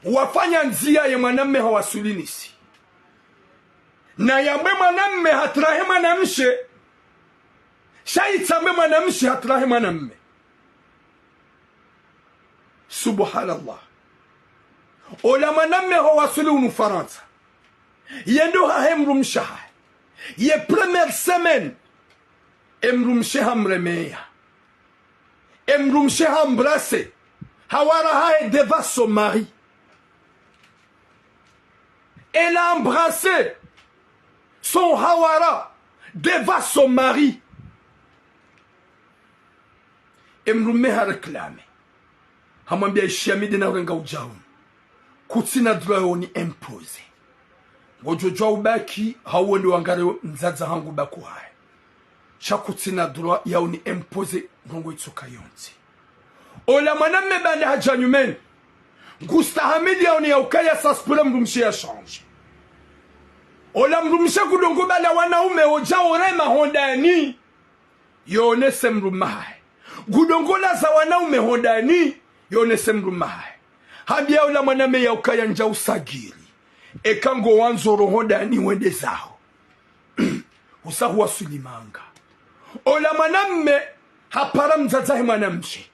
Speaker 1: wafanya nzia ya mwanamme hawasulinisi na yambe mwanamme hatrahe mwanamshe shaitsambe mwanamshe hatrahe mwanamme subhanallah ola mwanamme hawasuli unufaransa yendo hahemrumshaha ye première semaine emrumshe hamremeya emrumshe hambrase hawara hae devant son mari elle a embrassé son hawara devant son mari emrume hareklame hamwambia ishiamidi na urenga ujao kutsina droit ni impose ngojojwa ubaki hawo ndi wangare mzaza hangu baku hai shakutsina droit ya ni impose ngongo itsuka yonzi ola mwanamme bande hajanyumen ngustahamili ya ni yaukaya saspura mrumshi ya change ola mrumshi kudongo bala wanaume oja orema hondani yonese mrumahai gudongola za wanaume hondani yonese mrumahai habia ola mwanamme yaukaya nja usagiri ekango wanzoro hondani wende zao usahu wa sulimanga ola mwanamme hapara mzazahe mwanamshi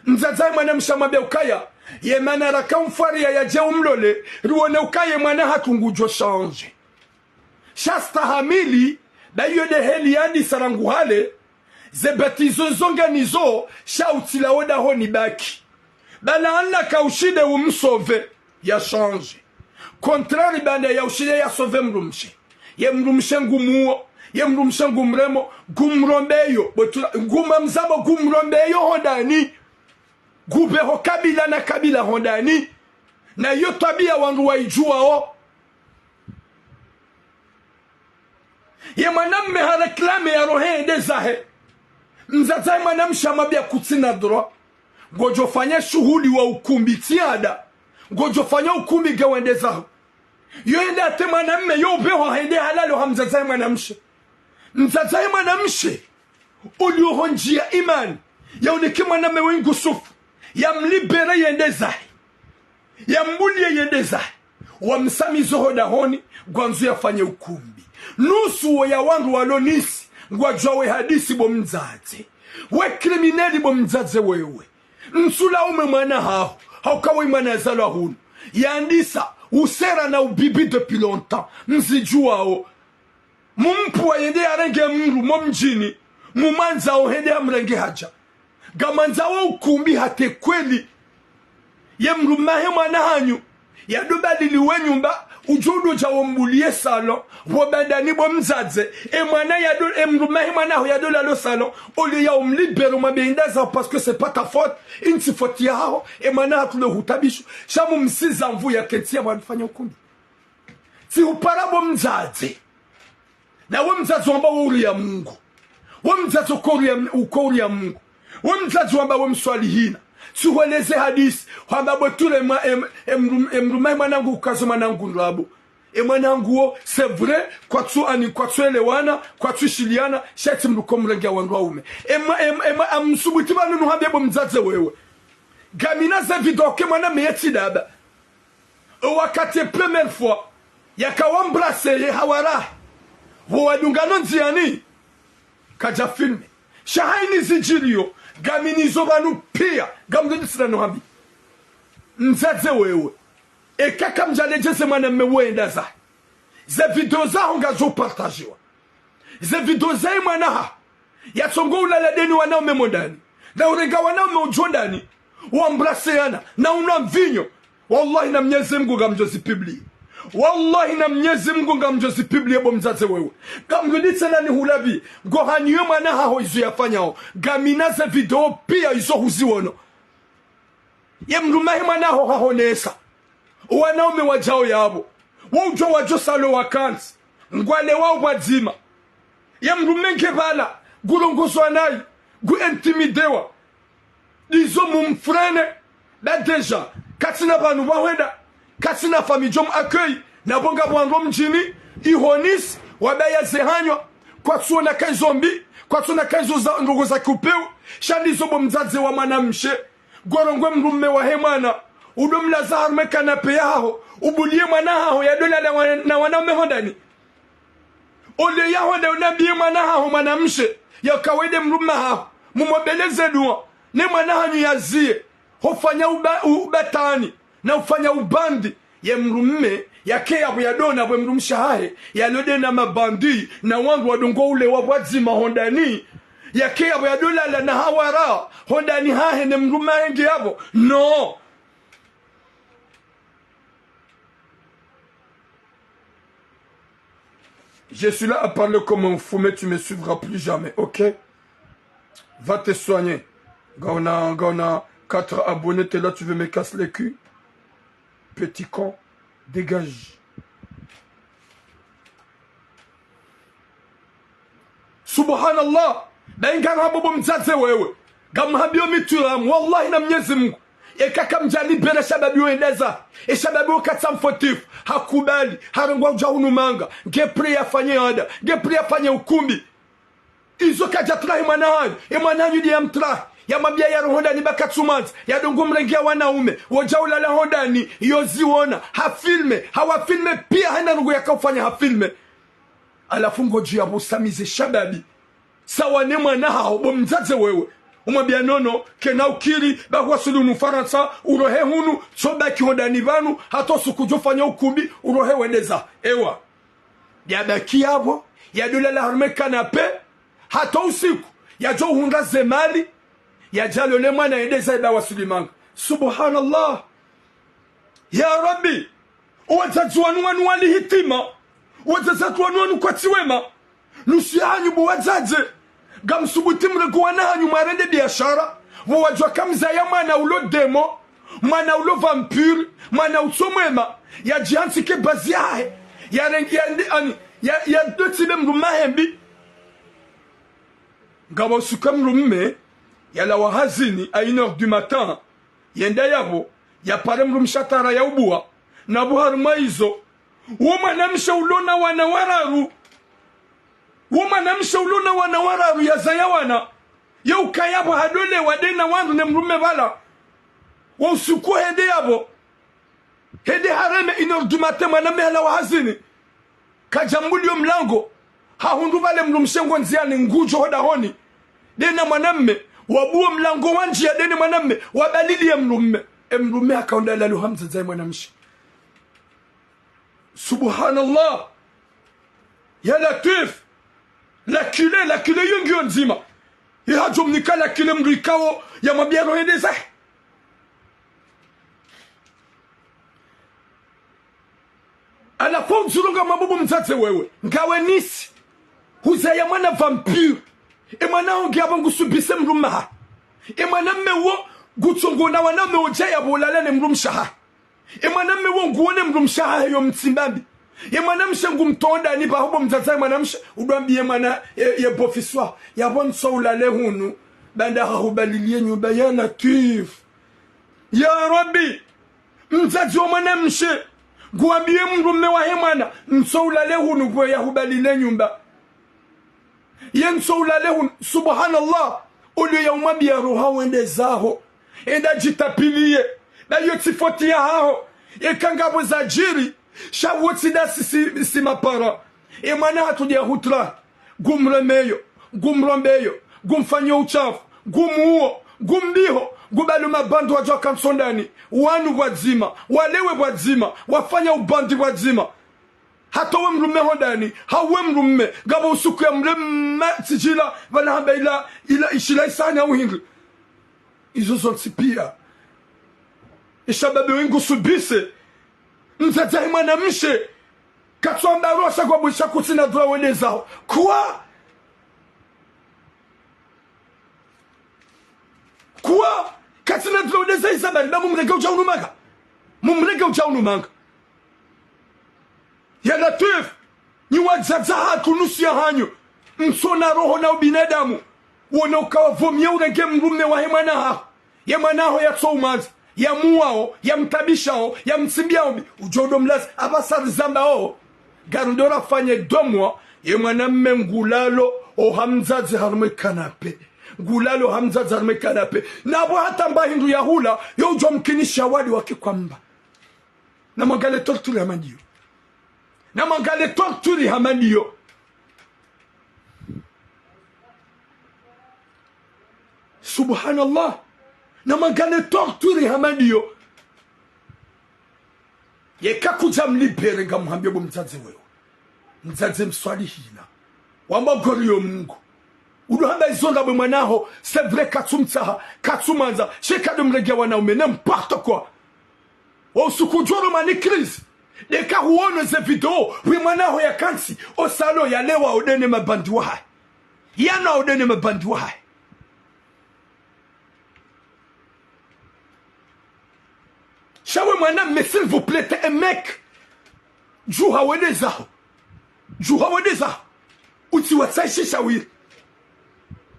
Speaker 1: mzazai mwana mshamabia ukaya ye mana rakamfari ya je umlole ruone ukaye mwana hatungujo change shasta hamili bayo de heli yani sarangu hale ze batizo zonganizo shautila oda honi baki bana anna kaushide umsove ya change contraire bana ya ushide ya sove mrumshe ye mrumshe ngumuo ye mrumshe ngumremo gumrombeyo nguma mzabo gumrombeyo hodani gubeho kabila na kabila hondani na yo tabia wangu waijua o ye mwanamme haraklame ya rohende zahe mzazai mwanamsha mabia kutina droit gojo fanya shughuli wa ukumbi tiada gojo fanya ukumbi gawende zahe yo ende ate mwanamme yo beho hende halalo hamzazai mwanamsha mzazai mwanamsha uliohonjia imani ya uniki mwanamme wengu sufu ya mlibere yende zahi ya mbulie yende zahi wa msamizo hoda honi gwanzu ya fanye ukumbi nusu ya wangu walonisi ngwajwawe hadisi bo mzaze we krimineli bo mzaze wewe msula ume mwana hao haukawe mwana zalwa hunu yandisa usera na ubibi depuis longtemps mzijua o mumpu wa yende arenge mru momjini mumanza o hende amrenge haja gamanza wa ukumbi hate kweli ye mrumahe mwana hanyu ya dubadili wenyumba ujudu cha wambulie salon wabandani bo mzaze mwana ya do mrumahe mwana ho ya do lalo salon oli ya umlibero mabindaza parce que c'est pas ta faute inti faute yao mwana hatule hutabishu shamu msiza mvu ya ketia wanafanya ukumbi si uparabo mzaze na we mzaze wamba uri ya Mungu we mzaze ukori ya Mungu wamzazi wamba wamswalihina suweleze hadisi wamba botule mrumahi mwanangu ukazo mwanangu nrabo mwanangu o c'est vrai kwa tu elewana kwa tu shiliana shati mruko mrengia wandu waume amsubuti banu nuhambia bo mzaze wewe gamina za vidoke mwana meyeti daba wakati première fois yakawambrase hawara wadungano nziani kaja filme shahaini zijirio gaminizo banu pia gamdoni sina nuhambi mzaze wewe kaka mjalejeze mwana mmewenda za ze video za hongazo partagewa ze video za mwana ha ya tongo ulala deni wana umemondani na urenga wana umeujondani uambraseana na una mvinyo wallahi na Mwenyezi Mungu gamjozi publie wallahi na Mwenyezi Mungu ngamjozi publie bo mzaze wewe gamgulitse nani hulabi gohanyiwe mwana haho izo yafanyao gaminaze video pia izo huziwono ye mrumahi mwana haho hahonesa wanaume wajao yabo waujo wajo salo wakansi ngwale wao wadzima ye mrumenke bala gulongozwa nayi gu intimidewa izo mumfrene ba deja katina banu wawenda katina famijom accueil na bonga bwando mjini ihonis wabaya zehanywa kwa tuona kai zombi kwa tuona kai zo ndugu za kupeu shandi zo bomzaze wa manamshe gorongwe mrume wa hemana udomla zahar mekana peyaho ubulie mwana haho ya dola na wanaume hondani ole ya honda unabi mwana haho manamshe ya kawede mrume haho mumobeleze duwa ne mwana hanyu yazie hofanya ubatani na ufanya ubandi ye mrumme yake ya buyadona bwe mrumsha hahe ya lode na mabandi na wangu wadungo ule wabwazima hondani yake ya buyadola na hawara hondani hahe ne mrumme henge yabo no je suis là à parler comme un fou mais tu me suivras plus jamais ok va te soigner Gaona 4 abonnés, t'es là, tu veux me casser les culs? Petit con, dégage. Subhanallah, bengan habobo mzaze wewe. Gamhabio mituram, wallahi na Mwenyezi Mungu. Kaka mjali bere shababi wendeza. Shababi wakata mfotifu. Hakubali, harangwa ujahunu manga. Gepre afanye ada, gepre afanye ukumbi. Izo kajatrahi manahanyu, manahanyu di amtrahi. Ya mabia ya rohondani baka tumanzi ya dongo mrengia wanaume wajaula la hondani yoziona hafilme hawafilme pia hana rungu ya kufanya hafilme alafu ngoji ya busamize shababi sawa ne mwana hao bo mzaze wewe umwambia nono kena ukiri bagwasulu nu Faransa urohe hunu soba kihondani banu hato sukujofanya ukubi urohe wendeza ewa yabaki yabo yadola la harme kanape hato usiku yajo hunda zemali yajalo le mwana endeza ida wasulimanga subhanallah ya rabbi wazazi wanu wali hitima wazazi wanu kwa tiwema nusi hanyu buwazaze gamsubuti mrego wanahanyu marende biashara wajwa kamza ya mwana ulo demo mwana ulo vampire mwana utsomwema ya jihansi ke bazi yahe ya rengi ya dotibe mrumahembi gawa suka mrumme ya la wahazini a 1h du matin yenda yabo ya pare mrumshatara ya ubua na buhari maizo woma msha ulona wana wararu woma msha ulona wana wararu ya zayawana ya ukayabo hadole wadena wandu ne mrume bala wa usuku hede yabo hede hareme 1h du matin mwaname hala wahazini kajambulio mlango hahundu vale mrumshengo nziani ngujo hoda honi dena mwanamme wabuo mlango wanji ya deni mwanamme wabalili ya mrume akaunda lalu hamza zai mwanamshi subhanallah ya latif la kile yungio nzima ya jomnika la kile mrikao ya mabiaro hedeza ala kwa mzurunga mabubu mzaze wewe ngawe nisi huza ya mwana vampire emana onge abangusubise mrumaha emana mewo gutsongo na wana meoja ya bolala ne mrumshaha emana mewo nguone mrumshaha yo mtsimbambi emana mshengu mtonda ni bahobo mzaza emana mshe udwambi emana ye bofiswa ya bonso ulale hunu banda hubalilie nyumba ya latif ya rabbi mzazi wa mwana mshe guambie mrume wa hemana mso ulale hunu kwa ya hubalile nyumba yenso ulale subhanallah ulu ya umabi ya roha wende zaho enda jitapilie na yotifoti ya hao ekangabo za jiri shawoti da sisi mapara emana hatudia hutra gumremeyo gumrombeyo gumfanyo uchafu gumuo gumbiho gubalu mabandu wajwa kansondani wanu wadzima walewe wadzima wafanya ubandi wadzima hata we mrume hodani hawe mrume gaba usuku ya mrema tijila wana hamba ila ishila isani ya uhingi izo zonsi pia ishababe wengu subise mzazahi mwana mshe katuwa mbarosha kwa busha kutina dura wende zao kuwa katina dura wende za isabari na mumrege ujaunumanga ya latif ni wazaza hatunusi ya hanyo msona roho na ubinadamu wana ukawa vomia urege mrume wa hemanaho ya tsoumanzi ya muwao ya mtabishao ya msimbiao ujodo mlazi abasari zambao garudora fanye domwa ye mwanamme ngulalo o hamzazi harme kanape ngulalo hamzazi harme kanape nabo hata mbahindu ya hula yo ujo mkinisha wadi wakikwamba na magale torturi hamandiyo na magale torturi hamandiyo subhanallah na magale torturi hamandiyo yeka kuja mlipere nga muhambia bo mzazi wewe mzazi mswalihina wamba goriyo Mungu uduhamba izonda bwe mwanaho c'est vrai katsumtsaha katsumanza shekado mregia wanaume n'importe quoi wa usukujoro mani crise deka huono ze video bwe mwanaho ya kansi osalo ya lewa odene mabandi wae yana odene mabandi wae shawe mwana mais s'il vous plaît t'es un mec juha wedeza uti watsaishi shawiri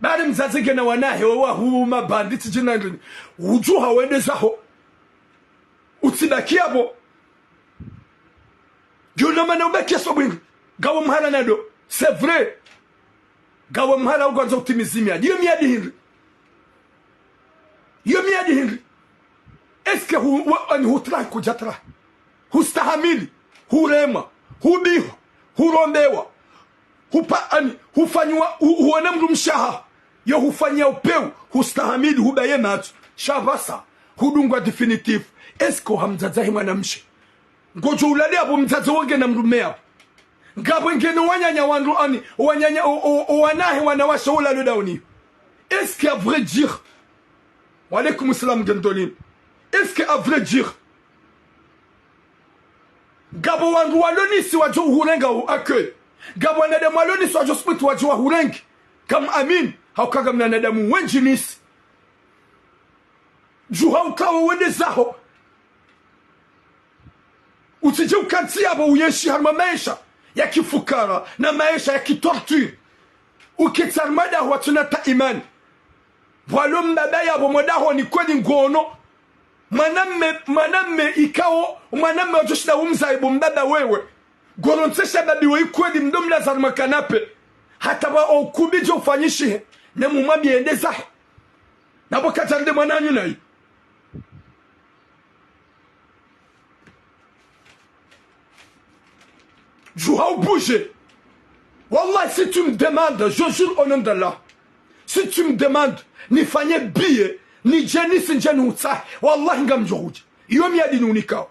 Speaker 1: bari mzazi gena wanahe wa huma banditi jinandini ujuha wedezaho uti bakiabo Dieu mana ubakia sobwingi gawa mhala nado c'est vrai gawa mhala ugonza utimizimia diyo miadi hindi est-ce que hutrai kujatra hustahamili hurema hubiho hurombewa hufanywa huona mrumshaha yo hufanya upeu hustahamili hubaye matu shabasa hudungwa definitif esko hamzazahi mwanamshe ngojo ulali abo mzaza wange na mrume hapo ngabo ngene wanyanya wandu ani wanyanya wanahi wanawasha ulalo dauni est-ce qu'à vrai dire wa alaykum assalam gandolin est-ce qu'à vrai dire gabo wandu waloni si wajo hurenga akwe gabo na demu waloni si wajo spit wajo hurengi kam amin haukaga mna damu wenjinisi juha ukawa wende zaho usije ukantia abo uyeshi harma maisha ya kifukara na maisha ya kitorture ukitarmada watunata imani walo mbabaya abo modaho ni kweli ngono mwanamme ikao mwanamme wajoshida umzaibu mbaba wewe gorontesha babi we kweli mdomla zarma kanape hata wa okubije ufanyishi ne mumwami endeza nabo katarde mwananyu nayi Jouhao bouger. Wallah, si tu me demandes, je jure au nom d'Allah, si tu me demandes, ni fanye biye, ni jenis njenutsa, wallah ngam jorouj. Yomi adi nunikao.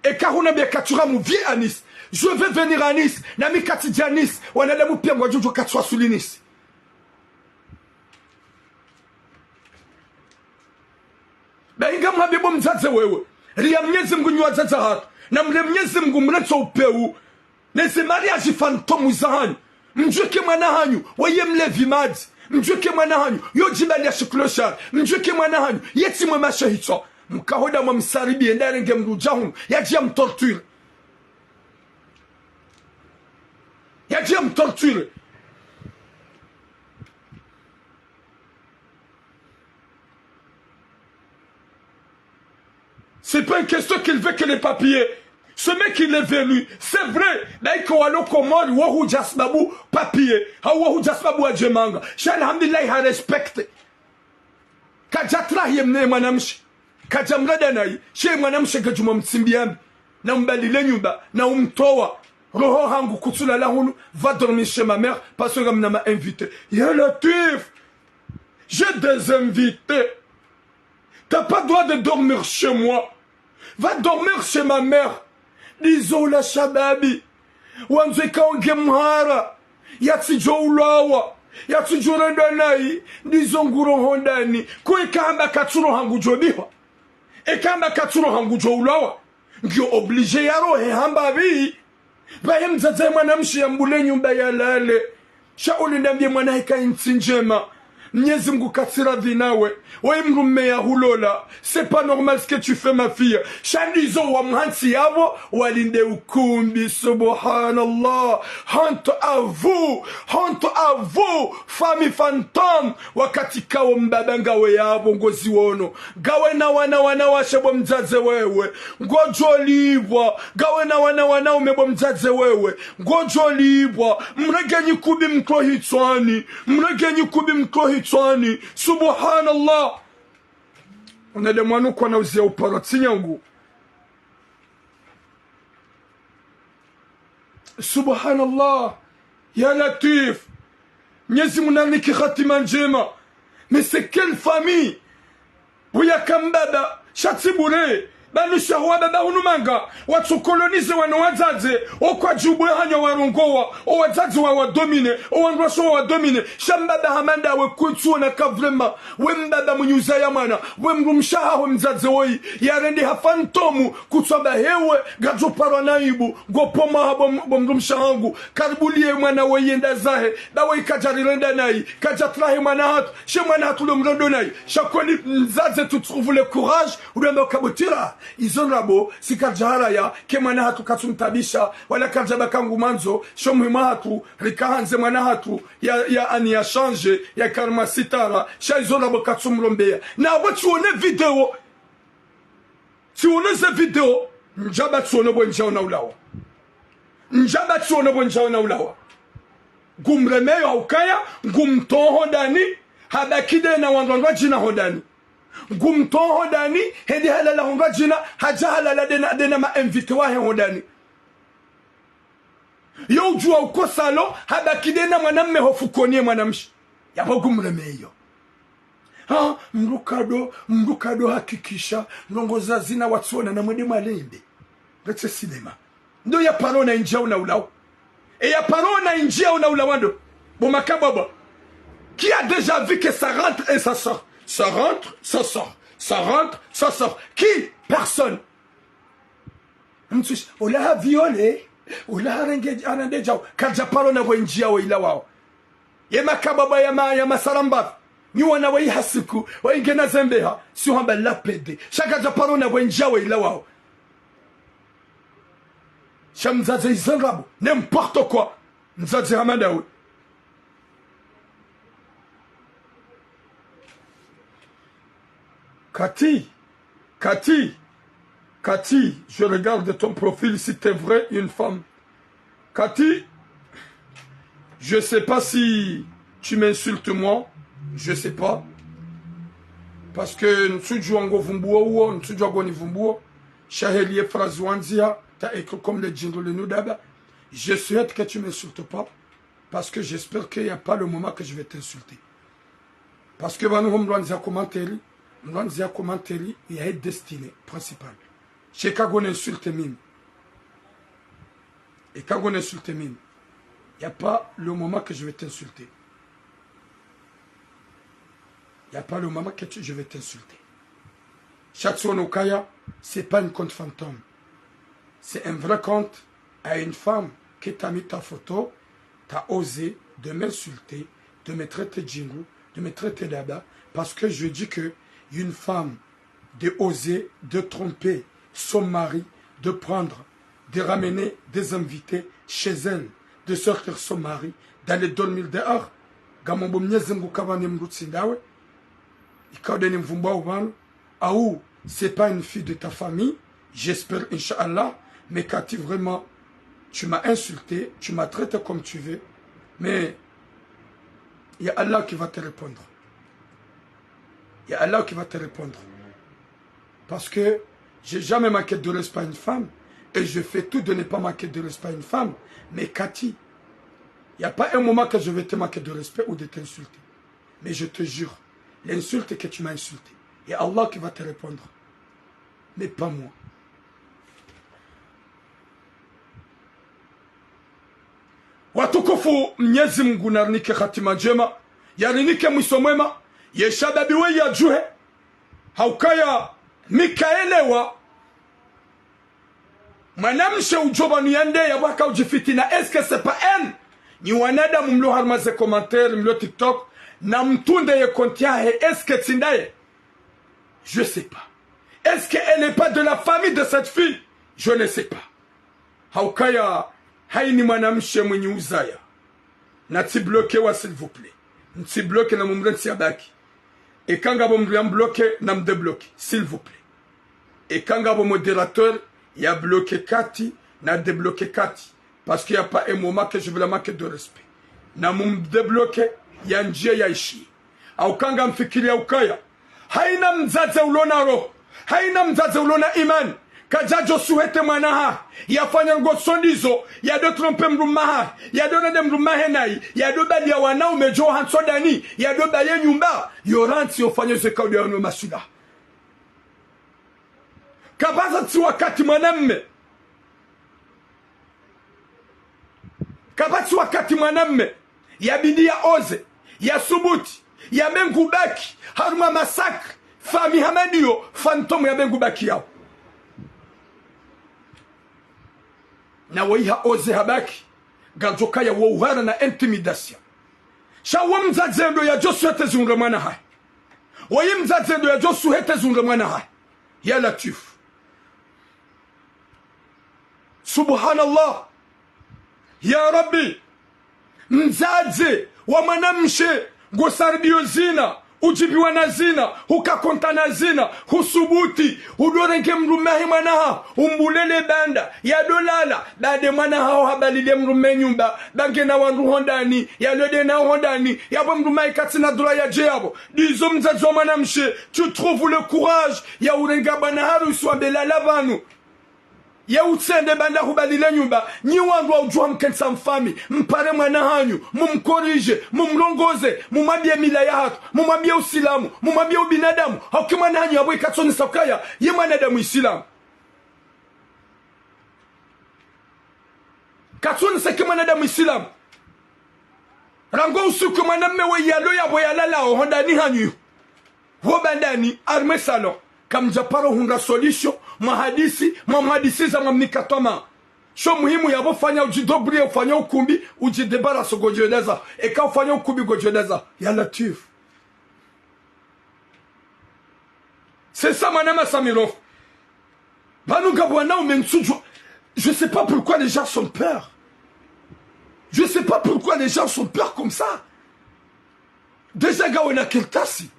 Speaker 1: Et kahuna bia katura mu vie à Nice. Je vais venir à Nice, nami kati à Nice, wanada mu pia mwajojo katua suli Nice. Ba ingam habibo mzaze wewe. Ria mnyezi mgu nywa zaza hatu. Na mle mnyezi mgu mleto upeu. Nese mariage fantôme uzahani mjuke mwana hanyu waye mlevi madi mjuke mwana hanyu yo jibali ya shukloshar mjuke mwana hanyu yeti mwe mashahitwa mkahoda mwa msaribi endare nge mrujahun yaji ya mtorture c'est pas une question qu'il veut que les papiers. Ce mec il est venu, c'est vrai. Daiko walo komori wahu jasbabu papier, ha wahu jasbabu ajemanga. Alhamdulillah ha respecte. Kajatra yemne mwanamshi. Kajamrada nayi. She mwanamshi kajuma mtsimbiambi. Na mbalile nyumba, na umtoa. Roho hangu kutula la hunu, va dormir chez ma mère parce que m'a invité. Ya Latif, j'ai des invités. T'as pas droit de dormir chez moi. Va dormir chez ma mère. Dizola shababi wanze kaonge mhara yatijou ulawa yatijura danai dizonguro hondani kwe kamba katuro hangu jobiwa e kamba katuro hangu jo ulawa ngyo oblige yaro he hamba bi baye mzaze mwanamshi ya mbule nyumba ya lale shauli ndambie mwanaika njema Mwenyezi Mungu katira vinawe we mrume ya hulola c'est pas normal ce que tu fais ma fille shandizo wa mhansi yabo walinde ukumbi subhanallah honte à vous famille fantôme wakati kao mbabanga we yabo ngozi wono gawe na wana washebo mzaze wewe ngojo libwa gawe na wana umebo mzaze wewe ngojo libwa mregenyi kubi mkrohitswani Tswani, subhanallah. On a des moineaux qu'on a osé au paratinyangu. Subhanallah. Ya Latif. Nyezi munani ki khatima njema. Mais c'est quelle famille? Ouya kambada. Chatibure. Banu shahwa baba hunumanga watu kolonize wano wazaze okwa jubwe hanya warongowa o wazaze wa domine o wanrosho wa domine shambaba hamanda we kutsu na kavrema we mbaba munyuza ya mana we mrumshaha ho mzaze woi yarendi hafantomu kutsaba hewe gajo parwa naibu gopoma habo mrumshahangu karibulie mwana we yenda zahe dawe kajarirenda nai kajatrahi mwana hatu she mwana hatu le mrondo nai shakoni mzaze tu trouve le courage uremba kabutira izonrabo sikajara ya kemana hatu katumtabisha wala kajaba kangu manzo shomuhima hatu rikahanze mwana hatu ya ani ya change ya karma sitara sha izonrabo katumrombea na abo tuone video njaba tuone bonjao na ulawa gumremeyo haukaya gumtoho dani habakide na wandwa jina hodani gumton hodani hedi halala hongajina haja halala dena ma invite wa hodani yo jua ukosalo habakidena mwanamme hofukonie mwanamshi yabo gumremeyo mrukado hakikisha nongoza zina watsuona na mwede malende ngetse sinema ndo ya parona injia una ulao et ya parona injia una ulawando bon makababa qui a déjà vu que ça rentre et ça sort, ça rentre, ça sort, ça rentre, ça sort. Qui? Personne. On l'a violé, on l'a arrangé, kaja parona wa injia wa ila wao. Yema kababa yama salamba. Ni wana wa ihasiku, wa ingena zembeha, si wamba la pede. Shaka ja parona wa injia wa ila wao. Shamzaze izangabu, n'importe quoi. Nzaze hamadawe. Cathy, je regarde ton profil si t'es vrai une femme. Cathy, je sais pas si tu m'insultes moi, je sais pas. Parce que nous sommes en Vumbuo, Chahelie Frazouanzia, t'as écrit comme le jingle de Noudaba. Je souhaite que tu ne m'insultes pas, parce que j'espère qu'il n'y a pas le moment que je vais t'insulter. Parce que nous avons commenté. Nous avons commenté, il y a une destinée principale. C'est quand on insulte mine. Et quand on insulte mine, il n'y a pas le moment que je vais t'insulter. Il n'y a pas le moment que je vais t'insulter. Chatson Okaya, ce n'est pas un compte fantôme. C'est un vrai compte à une femme qui t'a mis ta photo, t'as osé de m'insulter, de me traiter djingou, de me traiter d'aba, parce que je dis que une femme de oser, de tromper son mari, de prendre, de ramener des invités chez elle, de sortir son mari, d'aller dormir dehors. C'est pas une fille de ta famille, j'espère, Inch'Allah, mais Cathy, vraiment, tu m'as insulté, tu m'as traité comme tu veux, mais il y a Allah qui va te répondre. Il y a Allah qui va te répondre. Parce que j'ai jamais manqué de respect à une femme. Et je fais tout de ne pas manquer de respect à une femme. Mais Cathy, il n'y a pas un moment que je vais te manquer de respect ou de t'insulter. Mais je te jure, l'insulte que tu m'as insulté, il y a Allah qui va te répondre. Mais pas moi. Watukufu Mwenyezi Mungu narnike khatima njema. Yarinike mwisho mwema. Yeshababi we ya juhe haukaya mikaelewa mwanamshe ujoba niende ya waka ujifitina. Eske c'est pas elle ni wanadamu mlo harmaze commentaire mlo TikTok na mtunde ye kontia he eske tindaye je sais pas. Est-ce qu'elle n'est pas de la famille de cette fille? Je ne sais pas. Haukaya haini mwanamshe mwenye uzaya na tibloke wa s'il vous plaît ntibloke na mumrensi abaki. Et quand vous me bloqué, n'a me débloqué, s'il vous plaît. Et quand vous modérateur, il a bloqué Cathy, n'a débloqué Cathy. Parce qu'il n'y a pas un moment que je veux la manquer de respect. N'a me débloqué, il y a un dia yaishi. Au quand vous me fikiri au kaya, haina mzaze ulona ro, haina mzaze ulona iman. Kajajo suhete manaha, ya fanya ngosondizo, ya do trompe mrumaha, ya do nade mrumahe nai, ya do bali ya wana umejo hansodani, ya do baye nyumba, yoranti yofanya zekaude ya ono masuda. Kabaza ti wakati mwanamme. Kabaza ti wakati mwanamme, ya bidi ya oze, ya subuti, ya mengu baki, haruma masakre, fami hamadio, fantomu ya mengu baki yao. Na waiha oze habaki gajoka ya wauhara na intimidation. Shawa mzadzendo ya josu hete zunga mwana hai. Wayi mzadzendo ya josu hete zunga mwana hai. Ya Latif. Subhanallah. Ya Rabbi. Mzadze wa manamshe gosarbiyo zina. Ujibiwa na zina, hukakonta na zina, husubuti, udorenke mrumehi manaha, umbulele banda, ya dolala, bade manaha habalile mrume nyumba, bange na wanru hondani, ya lode na hondani, ya mrumehi katina dura ya jeyabo, dizo mzadzo manamshe, tu trouves le courage, ya urenga banaharu suambela lavanu. ya utsende banda hubalile nyumba nyi wandu wa ujua mkensa mfami mpare mwana hanyu mumkorije mumlongoze mumwambie mila ya hatu mumwambie usilamu mumwambie ubinadamu hauki mwana hanyu yabwe katsoni sakaya ye mwanadamu isilamu katsoni saki mwanadamu isilamu rango usiku mwanamme we yalo yabwe yalalao hondani hanyu wobandani arme salon kamjaparo hunga solution mahadisi za mamnikatoma sho muhimu yabo fanya ujidobri ufanya ukumbi ujidebarasa gojoneza eka ufanya ukumbi gojoneza ya Latif. C'est ça Manama Samirov. Banu Gabwana ou Mensujo. Je sais pas pourquoi les gens sont peur. Je sais pas pourquoi les gens sont peur comme ça. Déjà Gawena Keltasi.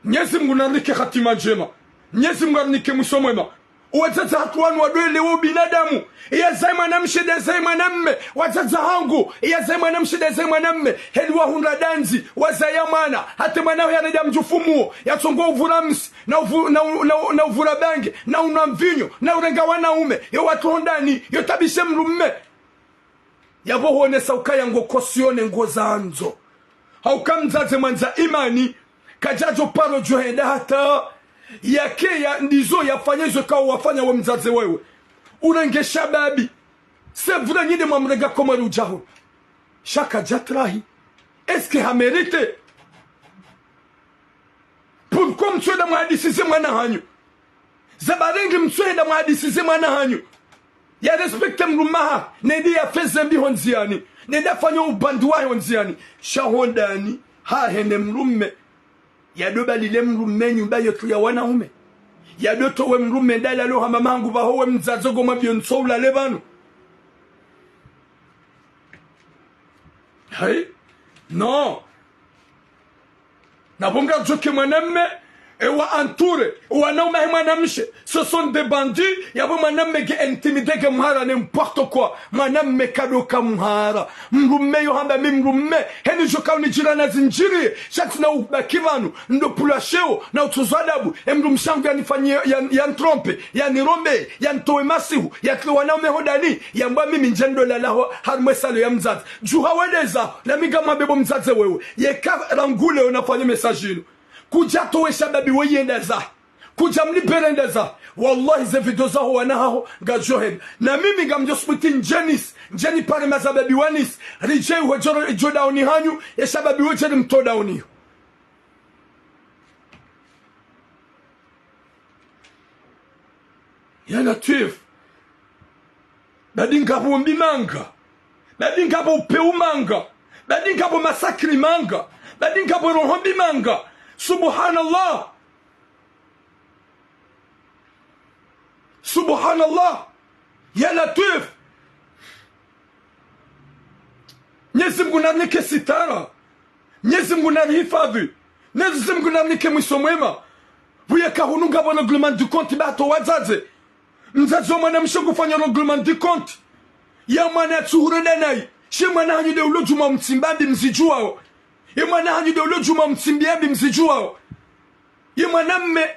Speaker 1: Nyezi Mungu narnike hatima njema. Nyezi Mungu narnike mwisho mwema. Wazaza hatuwanu wadoele wa binadamu. Iya zai mwanamshe de zai mwanamme. Wazaza hangu. Iya zai mwanamshe de zai mwanamme. Heliwa hunra danzi. Wazaya mana. Hate mwanawe ya nida mjufumuo. Ya tongo uvura msi. Na uvura bangi. Na unamvinyo. Na urenga wanaume. Ya watu hondani. Ya tabishe mrumme. Ya vohone saukaya ngo kosione ngo zanzo. Haukamzaze manza imani. Kajajo paro juhenda hata yake ya ndizo yafanyezwe kao wafanya we mzaze wewe urengesha babi sevura nyine mwamrega komari ujaho shaka jatrahi eske hamerite pourquoi mtweda mwahadisize mwana hanyu zabarengi mtweda mwahadisize mwana hanyu ya respekte mrumaha nende ya fezembi honziani nende afanya ubanduwa honziani shahondani ha hende mrumme yadoba lile mrume nyumba yotu ya wanaume yadoto we mrume ndala lo hama mangu baho we mzazogo mabyo nsoula lebanu hai non nabonga joke mwanamme ewa entouré wanaume mwanamshe ce sont des bandits yabo mwanamme ge intimidé ge mhara n'importe quoi mwanamme kadoka mhara mrume yo hamba mrume heni joka unijirana zinjiri shati na ubakivanu ndo pulasheo na utuzadabu mrumshangu yanifanyie yantrompe yanirombe yantoe masihu yakli wanaume hodani yamba mimi njendo lalaho harmwe salo ya mzazi juha wedeza na migama bebo mzazi wewe yeka rangule unafanya message kuja toesha babi weyendeza kuja mliperendeza wallahi ze video zaho wanaho gajohed na mimi ngamjosputi njeni pare mazababi wanis rijei wajoro jodaoni hanyu ya shababi wejeri mtodaoni ya Latif badingabo mbimanga badingabo upeu manga badingabo masakri manga badingabo rohombi manga subhanallah subhanallah ya Latif Mwenyezi Mungu namnike sitara Mwenyezi Mungu namhifadhi Mwenyezi Mungu namnike mwisho mwema buya kahununga bona reglement du compte bato wazaze mzazi wa mwanamshe kufanya reglement du compte ya mwana tsuhureda nayi shi mwana hanyu de ulojuma mtsimbambi mzijuao ye mwana hanyu de ulojuma mtsimbiambi mzijuao ye mwanamme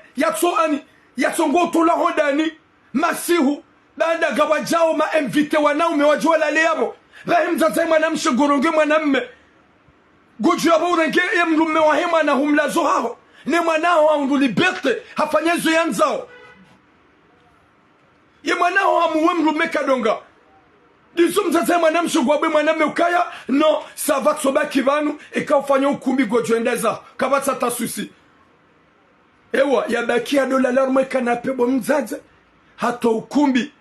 Speaker 1: yatsongo tola hodani masihu banda gawajao ma invite wanaume wajua lale yabo rahim zaze mwanamshe goronge mwanamme goju yabo urenge ye mlume wa hema na humlazo hao ne mwanao andu liberte hafanyezo yanzao ye mwanao amuwe mlume kadonga diso mzaze mwanamshe gwabe mwanamme ukaya no sava tsoba kivanu eka ukumbi gojoendeza kabatsa tasusi ewa yabakia dola larmo kanape bo mzaze hato ukumbi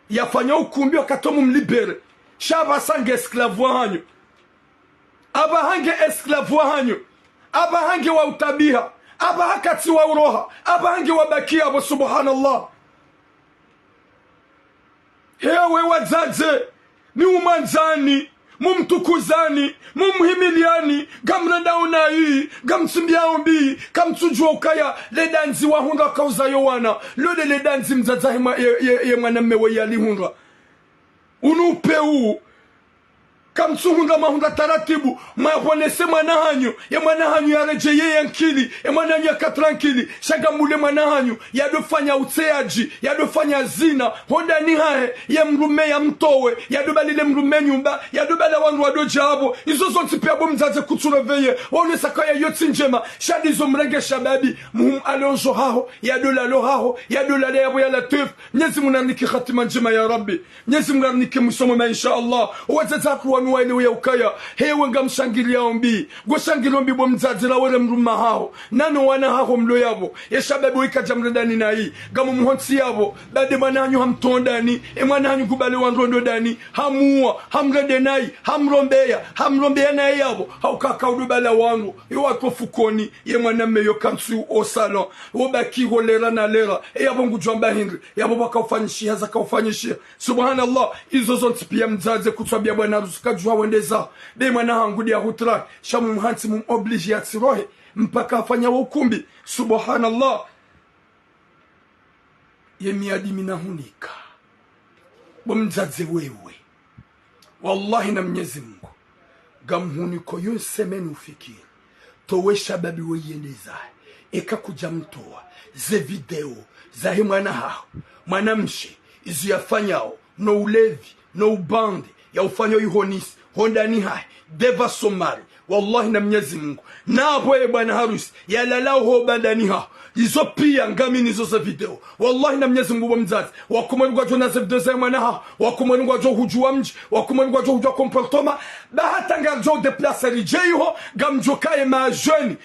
Speaker 1: yafanya ukumbi wakatomu mlibere shaba sange esklavu hanyu aba hange esklavu hanyu aba hange wa utabiha aba hakati wa uroha aba hange wabakia abo subhanallah hewe wazaze ni umanzani mumtukuzani mumhimiliani gamranda hii gamsimbiaombi kamtsujua ukaya ledanzi wahunga kauza yowana lode ledanzi mzaza ye mwanamme we yalihunga unupeu kamsuhunda mahunda taratibu mwaponese mwanahanyu ya mwanahanyu ya rejeye yankili ya mwanahanyu ya katrankili shaga mule mwanahanyu ya dofanya uteaji ya dofanya zina honda ni hae ya mrume ya mtowe ya dobalile mrume nyumba ya dobala wandu wadojabo izo zonti pia bomzaze kutureveye waonesa kaya yoti njema shadi zo mrenge shababi muhum alonjo haho ya dola lo haho ya dola le yabo ya latif nyezi munaniki khatima njema ya rabbi nyezi munaniki musomo ma insha Allah wazaza kuwanu waile ya ukaya hewe nga mshangilia ombi go shangilo ombi bomzaze la wale mruma haho nano wana haho mlo yabo ya shababi wikaja mredani na hii gamu muhonsi yabo bade mananyu hamtondani mananyu kubale wanrondo dani hamuwa hamrede nai hamrombeya na yabo haukaka udubala wangu iwako fukoni ye mwaname yo kansu o salon wobaki holera na lera yabo ngujamba hindri yabo bakaufanyishia zakaufanyishia subhanallah izo zonti pia mzaze kutwabia bwana rusukajwa wendeza de mwana hangu dia hutra shamu mhansi mum oblige ya tsirohe mpaka afanya ukumbi subhanallah ye miadi minahunika bomzaze wewe wallahi na Mwenyezi Mungu gamhuniko yose menu ufikiri towe shababi weyendeza eka kuja mtoa ze video za he mwana hao mwanamshe izu yafanyao no ulevi no ubande ya ufanyo ihonisi honda ni hai deva somari wallahi na Mwenyezi Mungu nabo bwana harusi yalalao ho bandani hao izo pia ngami nizo za video wallahi na Mwenyezi Mungu mzazi wakumani kwa jona za video za mwana ha wakumani kwa jo hujua mji wakumani kwa jo hujua comportement bahata ngajo de place rijeyo gamjo kae ma jeune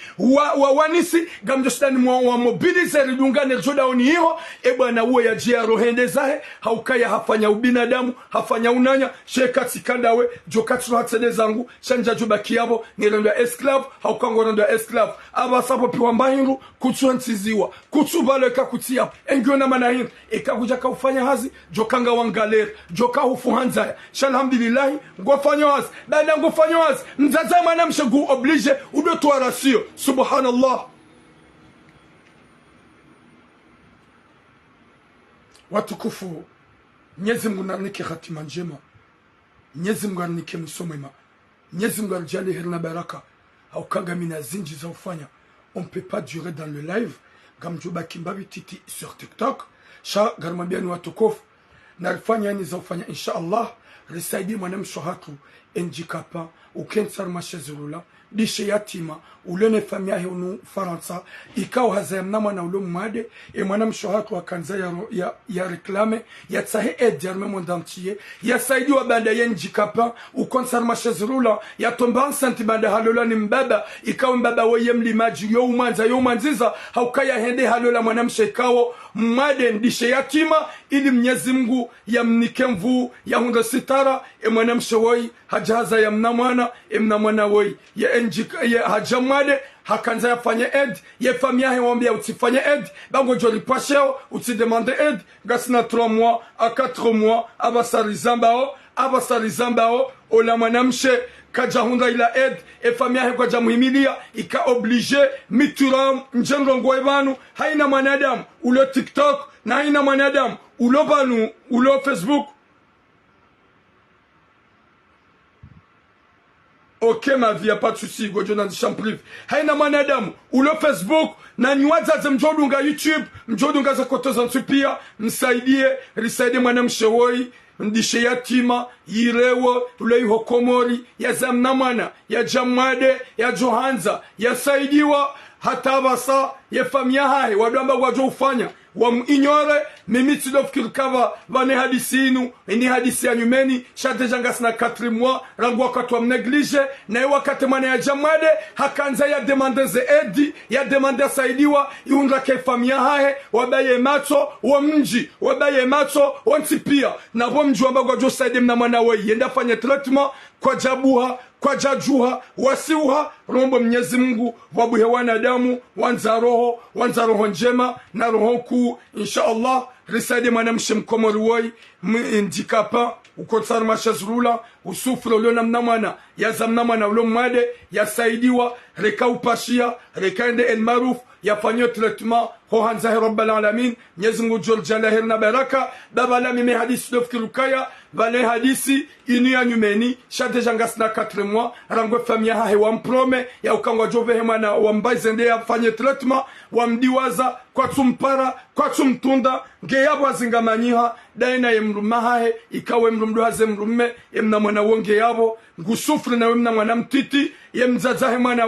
Speaker 1: wa wanisi gamjo stani mwa mobilize ridungane jodaoni hiyo bwana uwe ya jia rohende zahe haukaya hafanya ubinadamu hafanya unanya sheka sikandawe jokatsu hatsede zangu shanja jubaki yabo nirendo esclave haukango rendo esclave aba sapo piwa mbahingu kutsuantiziwa kutsubalo ekakutia engiona manahir ekakuja kaufanya hazi jokanga wangaler joka hufuhanza shalhamdulillah ngofanya hazi baada ngofanya hazi mzaza mwana mshegu oblige udotoa rasio subhanallah watukufu Mwenyezi Mungu nanike hatima njema Mwenyezi Mungu nanike msomema Mwenyezi Mungu ajalie heri na baraka au kanga mina zinji za ufanya on peut pas durer dans le live gamjuba kimbabi titi sur TikTok sha garmambiani watukufu narifanya yani za ufanya inshallah risaidi mwanamsho hatu enjikapa ukensar mashazurula dishe yatima ulene famia he unu Faransa ikao hazayamna mwana ulo mwade mwanamsho hatu wakanza ya reklame ya tsahe edjarme mondantiye ya saidi wa banda yenjikapa ukensar mashazurula ya tomba santi banda halola ni mbaba ikao mbaba weye mlimaji yo umanziza haukaya hende halola mwanamsho ikao mwade dishe yatima ili Mwenyezi Mungu ya mnikemvu ya hunda sitara mwanamsho woi hajaza ya mnamwana mnamwana woi ya enjika ya hajamade hakanza yafanye ed ye famia he wambia utifanye ed bango joli pasheo uti demande ed gasna 3 mois à 4 mois abasari zambao ola mwanamshe kaja hunda ila ed famia he kwa jamuhimilia ika oblige mituram njenrongo ebanu haina mwanadamu ulo TikTok na haina mwanadamu ulo banu ulo Facebook. Ok ma vie, y'a pas de souci, gojo dans champ privé. Haina mwanadamu, ulo Facebook, na nywaza za mjodunga YouTube, mjodunga za kotoza nsupia, msaidie, risaidie mwanamshe woi, ndishe yatima, yirewo, ule yuho komori, ya zamna mwana, ya jamade, ya johanza, ya saidiwa, hata basa, ya famia hai, waduamba wajo ufanya. Ignore mimi tidofikiri kava vane hadisi inu ini hadisi ya nyumeni shate jangas na 4 mois rangu wakati wa mneglige na wakati mwana ya jamade hakanza ya demande ze edi ya demande saidiwa iundra ke famia hae wabaye macho wa mji wabaye macho ontipia na bomji wamba kwa jo saidi mna mwana wei yenda fanya treatment kwa jabuha kwa jajuha wasiuha rombo Mwenyezi Mungu wabuhe wanadamu wanza roho njema na roho kuu inshallah risaidi mwanamshe mkomori woi ndikapa ukotsar mashazrula usufro ulo namna mwana ya zamna mwana ulo mwade ya saidiwa reka upashia rekaende el maruf yafanyo traitement ho hanzahi rabbal alamin Mwenyezi Mungu jol jalahir na baraka baba la mime hadisi dofkirukaya vale hadisi inu ya nyumeni shate jangasna 4 mois rangwe famia ha hewa mprome ya ukangwa jove hema na wambazende ya fanye traitement wamdiwaza kwa tumpara kwa tumtunda ngeyabo azingamanyiha daina yemruma hahe ikawe mrumdu haze mrumme yemna mwana wonge yabo ngusufri na yemna mwana mtiti yemzazahe mwana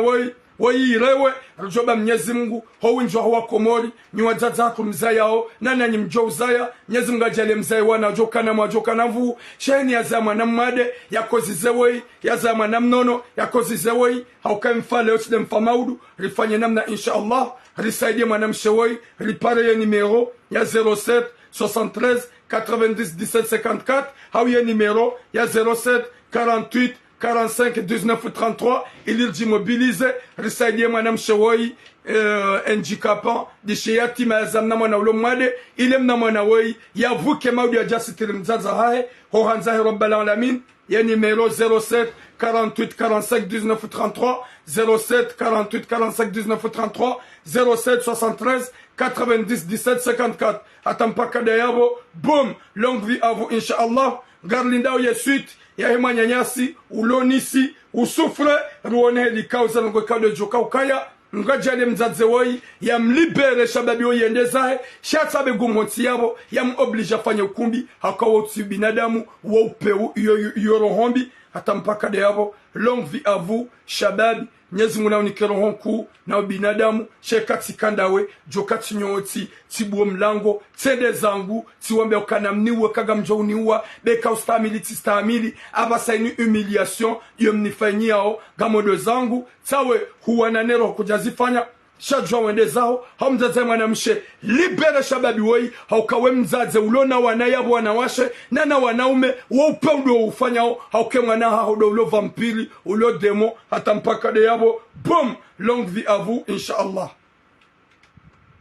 Speaker 1: woyirewe rujoba Mwenyezi Mungu howinjwa huwa komori nywa zaza kumzayao nana nyimjo uzaya Mwenyezi Mungu ajale mzaye wana jokana mwajokana mvu sheni ya zama na mwade yakozizewei ya zama na mnono yakozizewei hauka mfale oside mfamaudu rifanye namna insha Allah risaidie mwana mshewei ripare ya numero ya 07 73 90 17 54 hau ya numero ya 07 48 45 19 33 il dit mobiliser risaidie mwanam shewoi handicapant dishiyati mazamna mwana ulo mwade ile mna mwana woi yavuke maudi ya jasitiri mzaza hae ho hanzahi rabbal alamin ya numero 07 48 45 19 33 07 48 45 19 33 07 73 90 17 54 atampaka dayabo boom longue vie à vous inshallah garlindao ya suite ya hema nyanyasi ulonisi usufre ruone likauza ngwe kado joka ukaya ngajale mzaze woi ya mlibere shababi oyendezahe shatsabe gumonti yabo ya oblige fanya ukumbi hakawo tsi binadamu wa upeu yorohombi atampaka de yabo longue vie à vous shababi Mwenyezi Mungu naonikero honku na binadamu shekati kandawe jokati nyoti tibuo mlango tende zangu tiwambe ukanamniwe kaga mjouniwa beka ustamili tistamili abasaini humiliation yomnifanyiao gamodo zangu tawe huwa na nero kujazifanya shajwa wende zao hamzaze mwanamshe libere shababi woi haukawe mzaze ulona wanayabo wanawashe nana wanaume waupe udo ufanyao hauke mwana haudo ulo vampiri ulo demo hata mpaka de yabo boom longue vie à vous inshallah.